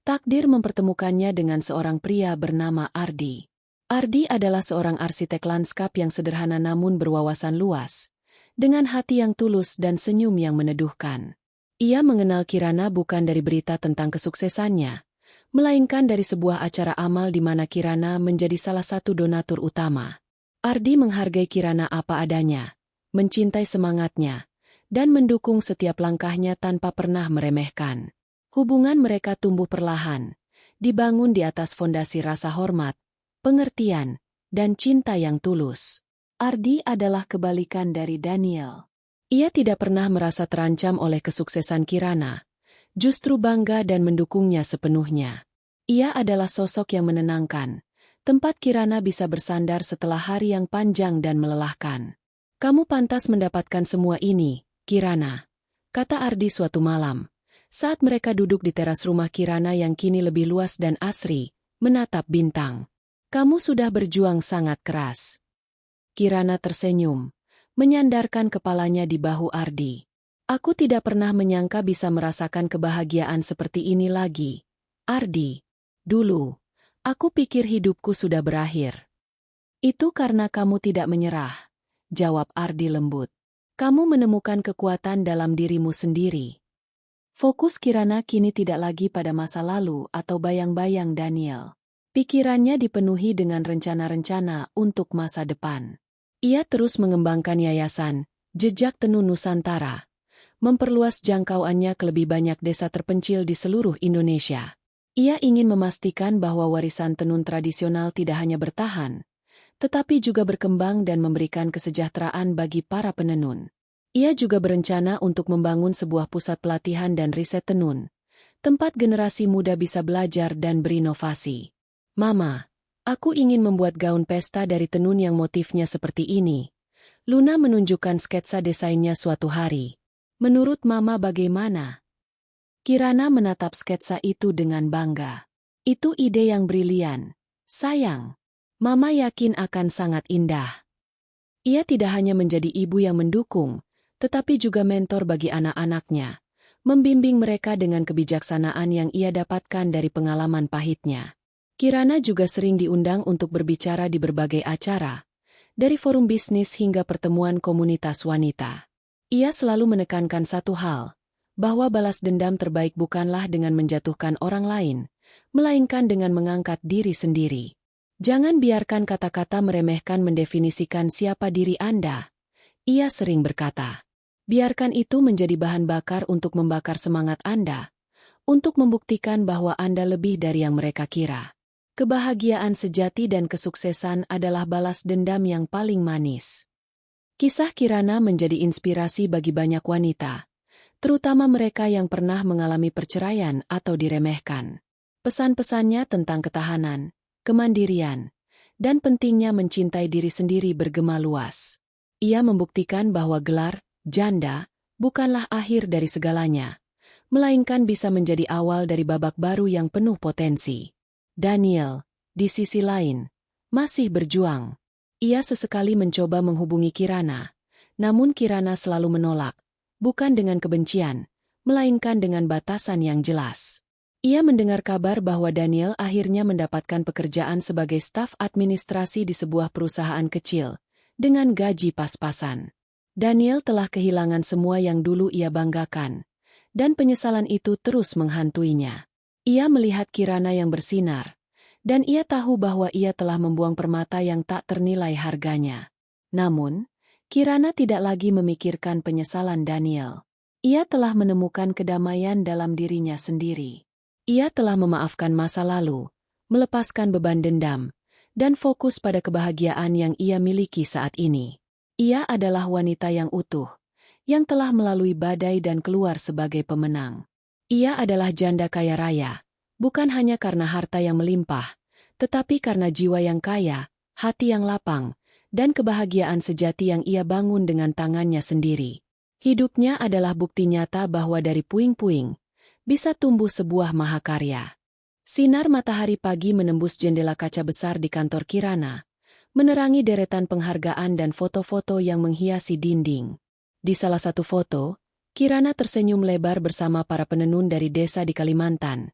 takdir mempertemukannya dengan seorang pria bernama Ardi. Ardi adalah seorang arsitek lanskap yang sederhana namun berwawasan luas, dengan hati yang tulus dan senyum yang meneduhkan. Ia mengenal Kirana bukan dari berita tentang kesuksesannya, melainkan dari sebuah acara amal di mana Kirana menjadi salah satu donatur utama. Ardi menghargai Kirana apa adanya, mencintai semangatnya, dan mendukung setiap langkahnya tanpa pernah meremehkan. Hubungan mereka tumbuh perlahan, dibangun di atas fondasi rasa hormat, pengertian, dan cinta yang tulus. Ardi adalah kebalikan dari Daniel. Ia tidak pernah merasa terancam oleh kesuksesan Kirana, justru bangga dan mendukungnya sepenuhnya. Ia adalah sosok yang menenangkan, tempat Kirana bisa bersandar setelah hari yang panjang dan melelahkan. Kamu pantas mendapatkan semua ini, Kirana, kata Ardi suatu malam, saat mereka duduk di teras rumah Kirana yang kini lebih luas dan asri, menatap bintang. Kamu sudah berjuang sangat keras. Kirana tersenyum, menyandarkan kepalanya di bahu Ardi. Aku tidak pernah menyangka bisa merasakan kebahagiaan seperti ini lagi. Ardi, dulu, aku pikir hidupku sudah berakhir. Itu karena kamu tidak menyerah, jawab Ardi lembut. Kamu menemukan kekuatan dalam dirimu sendiri. Fokus Kirana kini tidak lagi pada masa lalu atau bayang-bayang Daniel. Pikirannya dipenuhi dengan rencana-rencana untuk masa depan. Ia terus mengembangkan yayasan, Jejak Tenun Nusantara, memperluas jangkauannya ke lebih banyak desa terpencil di seluruh Indonesia. Ia ingin memastikan bahwa warisan tenun tradisional tidak hanya bertahan, tetapi juga berkembang dan memberikan kesejahteraan bagi para penenun. Ia juga berencana untuk membangun sebuah pusat pelatihan dan riset tenun, tempat generasi muda bisa belajar dan berinovasi. Mama, aku ingin membuat gaun pesta dari tenun yang motifnya seperti ini. Luna menunjukkan sketsa desainnya suatu hari. Menurut Mama bagaimana? Kirana menatap sketsa itu dengan bangga. Itu ide yang brilian. Sayang, Mama yakin akan sangat indah. Ia tidak hanya menjadi ibu yang mendukung, tetapi juga mentor bagi anak-anaknya, membimbing mereka dengan kebijaksanaan yang ia dapatkan dari pengalaman pahitnya. Kirana juga sering diundang untuk berbicara di berbagai acara, dari forum bisnis hingga pertemuan komunitas wanita. Ia selalu menekankan satu hal, bahwa balas dendam terbaik bukanlah dengan menjatuhkan orang lain, melainkan dengan mengangkat diri sendiri. Jangan biarkan kata-kata meremehkan mendefinisikan siapa diri Anda. Ia sering berkata, biarkan itu menjadi bahan bakar untuk membakar semangat Anda, untuk membuktikan bahwa Anda lebih dari yang mereka kira. Kebahagiaan sejati dan kesuksesan adalah balas dendam yang paling manis. Kisah Kirana menjadi inspirasi bagi banyak wanita, terutama mereka yang pernah mengalami perceraian atau diremehkan. Pesan-pesannya tentang ketahanan, kemandirian, dan pentingnya mencintai diri sendiri bergema luas. Ia membuktikan bahwa gelar janda bukanlah akhir dari segalanya, melainkan bisa menjadi awal dari babak baru yang penuh potensi. Daniel, di sisi lain, masih berjuang. Ia sesekali mencoba menghubungi Kirana, namun Kirana selalu menolak, bukan dengan kebencian, melainkan dengan batasan yang jelas. Ia mendengar kabar bahwa Daniel akhirnya mendapatkan pekerjaan sebagai staf administrasi di sebuah perusahaan kecil, dengan gaji pas-pasan. Daniel telah kehilangan semua yang dulu ia banggakan, dan penyesalan itu terus menghantuinya. Ia melihat Kirana yang bersinar, dan ia tahu bahwa ia telah membuang permata yang tak ternilai harganya. Namun, Kirana tidak lagi memikirkan penyesalan Daniel. Ia telah menemukan kedamaian dalam dirinya sendiri. Ia telah memaafkan masa lalu, melepaskan beban dendam, dan fokus pada kebahagiaan yang ia miliki saat ini. Ia adalah wanita yang utuh, yang telah melalui badai dan keluar sebagai pemenang. Ia adalah janda kaya raya, bukan hanya karena harta yang melimpah, tetapi karena jiwa yang kaya, hati yang lapang, dan kebahagiaan sejati yang ia bangun dengan tangannya sendiri. Hidupnya adalah bukti nyata bahwa dari puing-puing bisa tumbuh sebuah mahakarya. Sinar matahari pagi menembus jendela kaca besar di kantor Kirana, menerangi deretan penghargaan dan foto-foto yang menghiasi dinding. Di salah satu foto, Kirana tersenyum lebar bersama para penenun dari desa di Kalimantan.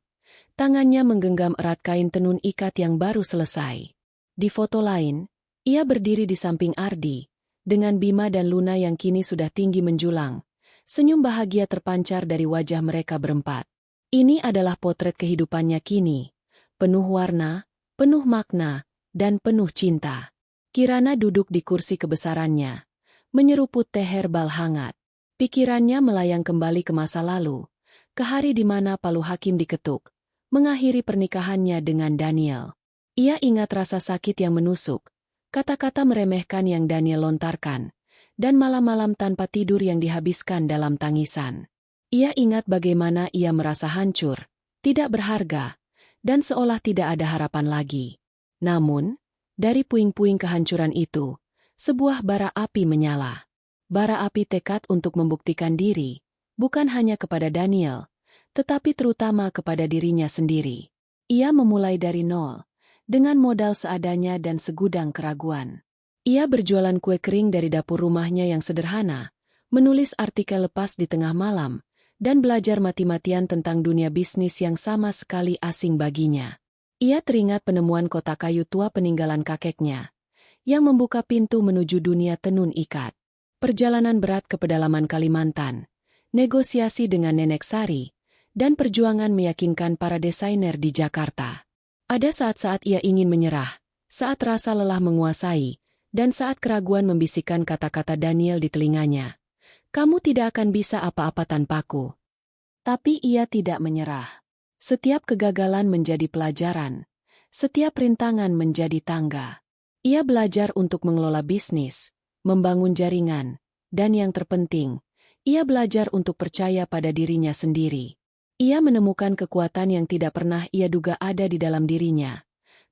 Tangannya menggenggam erat kain tenun ikat yang baru selesai. Di foto lain, ia berdiri di samping Ardi, dengan Bima dan Luna yang kini sudah tinggi menjulang. Senyum bahagia terpancar dari wajah mereka berempat. Ini adalah potret kehidupannya kini, penuh warna, penuh makna, dan penuh cinta. Kirana duduk di kursi kebesarannya, menyeruput teh herbal hangat. Pikirannya melayang kembali ke masa lalu, ke hari di mana palu hakim diketuk, mengakhiri pernikahannya dengan Daniel. Ia ingat rasa sakit yang menusuk, kata-kata meremehkan yang Daniel lontarkan, dan malam-malam tanpa tidur yang dihabiskan dalam tangisan. Ia ingat bagaimana ia merasa hancur, tidak berharga, dan seolah tidak ada harapan lagi. Namun, dari puing-puing kehancuran itu, sebuah bara api menyala. Bara api tekad untuk membuktikan diri, bukan hanya kepada Daniel, tetapi terutama kepada dirinya sendiri. Ia memulai dari nol, dengan modal seadanya dan segudang keraguan. Ia berjualan kue kering dari dapur rumahnya yang sederhana, menulis artikel lepas di tengah malam, dan belajar mati-matian tentang dunia bisnis yang sama sekali asing baginya. Ia teringat penemuan kotak kayu tua peninggalan kakeknya, yang membuka pintu menuju dunia tenun ikat. Perjalanan berat ke pedalaman Kalimantan, negosiasi dengan Nenek Sari, dan perjuangan meyakinkan para desainer di Jakarta. Ada saat-saat ia ingin menyerah, saat rasa lelah menguasai, dan saat keraguan membisikkan kata-kata Daniel di telinganya. Kamu tidak akan bisa apa-apa tanpaku. Tapi ia tidak menyerah. Setiap kegagalan menjadi pelajaran. Setiap rintangan menjadi tangga. Ia belajar untuk mengelola bisnis, membangun jaringan, dan yang terpenting, ia belajar untuk percaya pada dirinya sendiri. Ia menemukan kekuatan yang tidak pernah ia duga ada di dalam dirinya.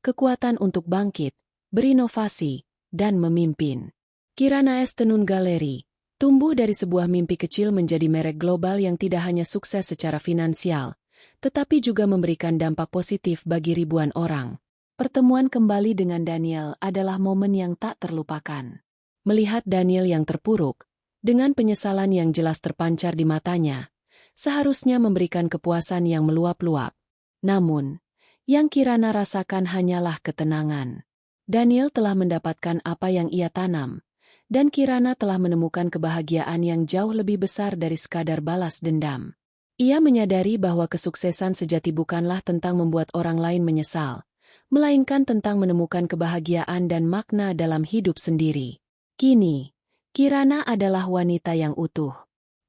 Kekuatan untuk bangkit, berinovasi, dan memimpin. Kirana S. Tenun Galeri tumbuh dari sebuah mimpi kecil menjadi merek global yang tidak hanya sukses secara finansial, tetapi juga memberikan dampak positif bagi ribuan orang. Pertemuan kembali dengan Daniel adalah momen yang tak terlupakan. Melihat Daniel yang terpuruk, dengan penyesalan yang jelas terpancar di matanya, seharusnya memberikan kepuasan yang meluap-luap. Namun, yang Kirana rasakan hanyalah ketenangan. Daniel telah mendapatkan apa yang ia tanam, dan Kirana telah menemukan kebahagiaan yang jauh lebih besar dari sekadar balas dendam. Ia menyadari bahwa kesuksesan sejati bukanlah tentang membuat orang lain menyesal, melainkan tentang menemukan kebahagiaan dan makna dalam hidup sendiri. Kini, Kirana adalah wanita yang utuh.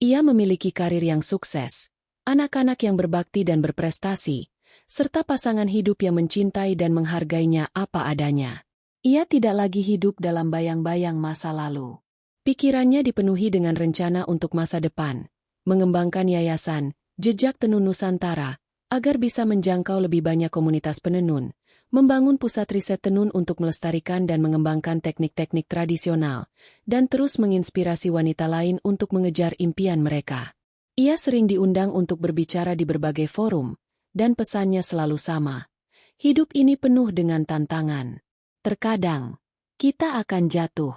Ia memiliki karir yang sukses, anak-anak yang berbakti dan berprestasi, serta pasangan hidup yang mencintai dan menghargainya apa adanya. Ia tidak lagi hidup dalam bayang-bayang masa lalu. Pikirannya dipenuhi dengan rencana untuk masa depan, mengembangkan yayasan, Jejak Tenun Nusantara, agar bisa menjangkau lebih banyak komunitas penenun, membangun pusat riset tenun untuk melestarikan dan mengembangkan teknik-teknik tradisional, dan terus menginspirasi wanita lain untuk mengejar impian mereka. Ia sering diundang untuk berbicara di berbagai forum, dan pesannya selalu sama. Hidup ini penuh dengan tantangan. Terkadang, kita akan jatuh.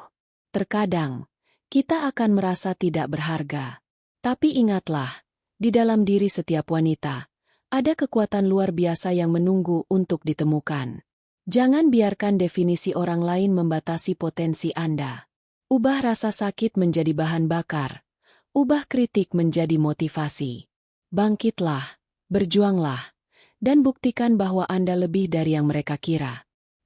Terkadang, kita akan merasa tidak berharga. Tapi ingatlah, di dalam diri setiap wanita, ada kekuatan luar biasa yang menunggu untuk ditemukan. Jangan biarkan definisi orang lain membatasi potensi Anda. Ubah rasa sakit menjadi bahan bakar. Ubah kritik menjadi motivasi. Bangkitlah, berjuanglah, dan buktikan bahwa Anda lebih dari yang mereka kira.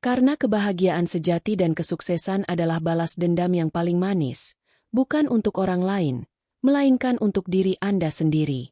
Karena kebahagiaan sejati dan kesuksesan adalah balas dendam yang paling manis, bukan untuk orang lain, melainkan untuk diri Anda sendiri.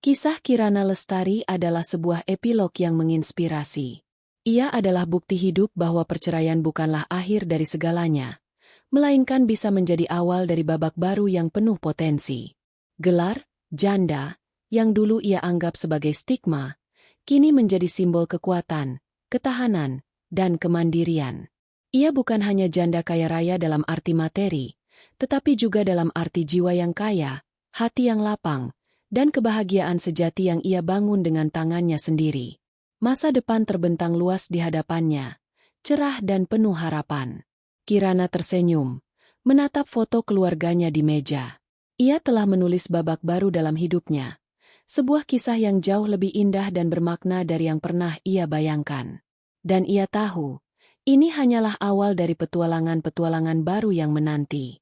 Kisah Kirana Lestari adalah sebuah epilog yang menginspirasi. Ia adalah bukti hidup bahwa perceraian bukanlah akhir dari segalanya, melainkan bisa menjadi awal dari babak baru yang penuh potensi. Gelar, janda, yang dulu ia anggap sebagai stigma, kini menjadi simbol kekuatan, ketahanan, dan kemandirian. Ia bukan hanya janda kaya raya dalam arti materi, tetapi juga dalam arti jiwa yang kaya, hati yang lapang, dan kebahagiaan sejati yang ia bangun dengan tangannya sendiri. Masa depan terbentang luas di hadapannya, cerah dan penuh harapan. Kirana tersenyum, menatap foto keluarganya di meja. Ia telah menulis babak baru dalam hidupnya, sebuah kisah yang jauh lebih indah dan bermakna dari yang pernah ia bayangkan. Dan ia tahu, ini hanyalah awal dari petualangan-petualangan baru yang menanti.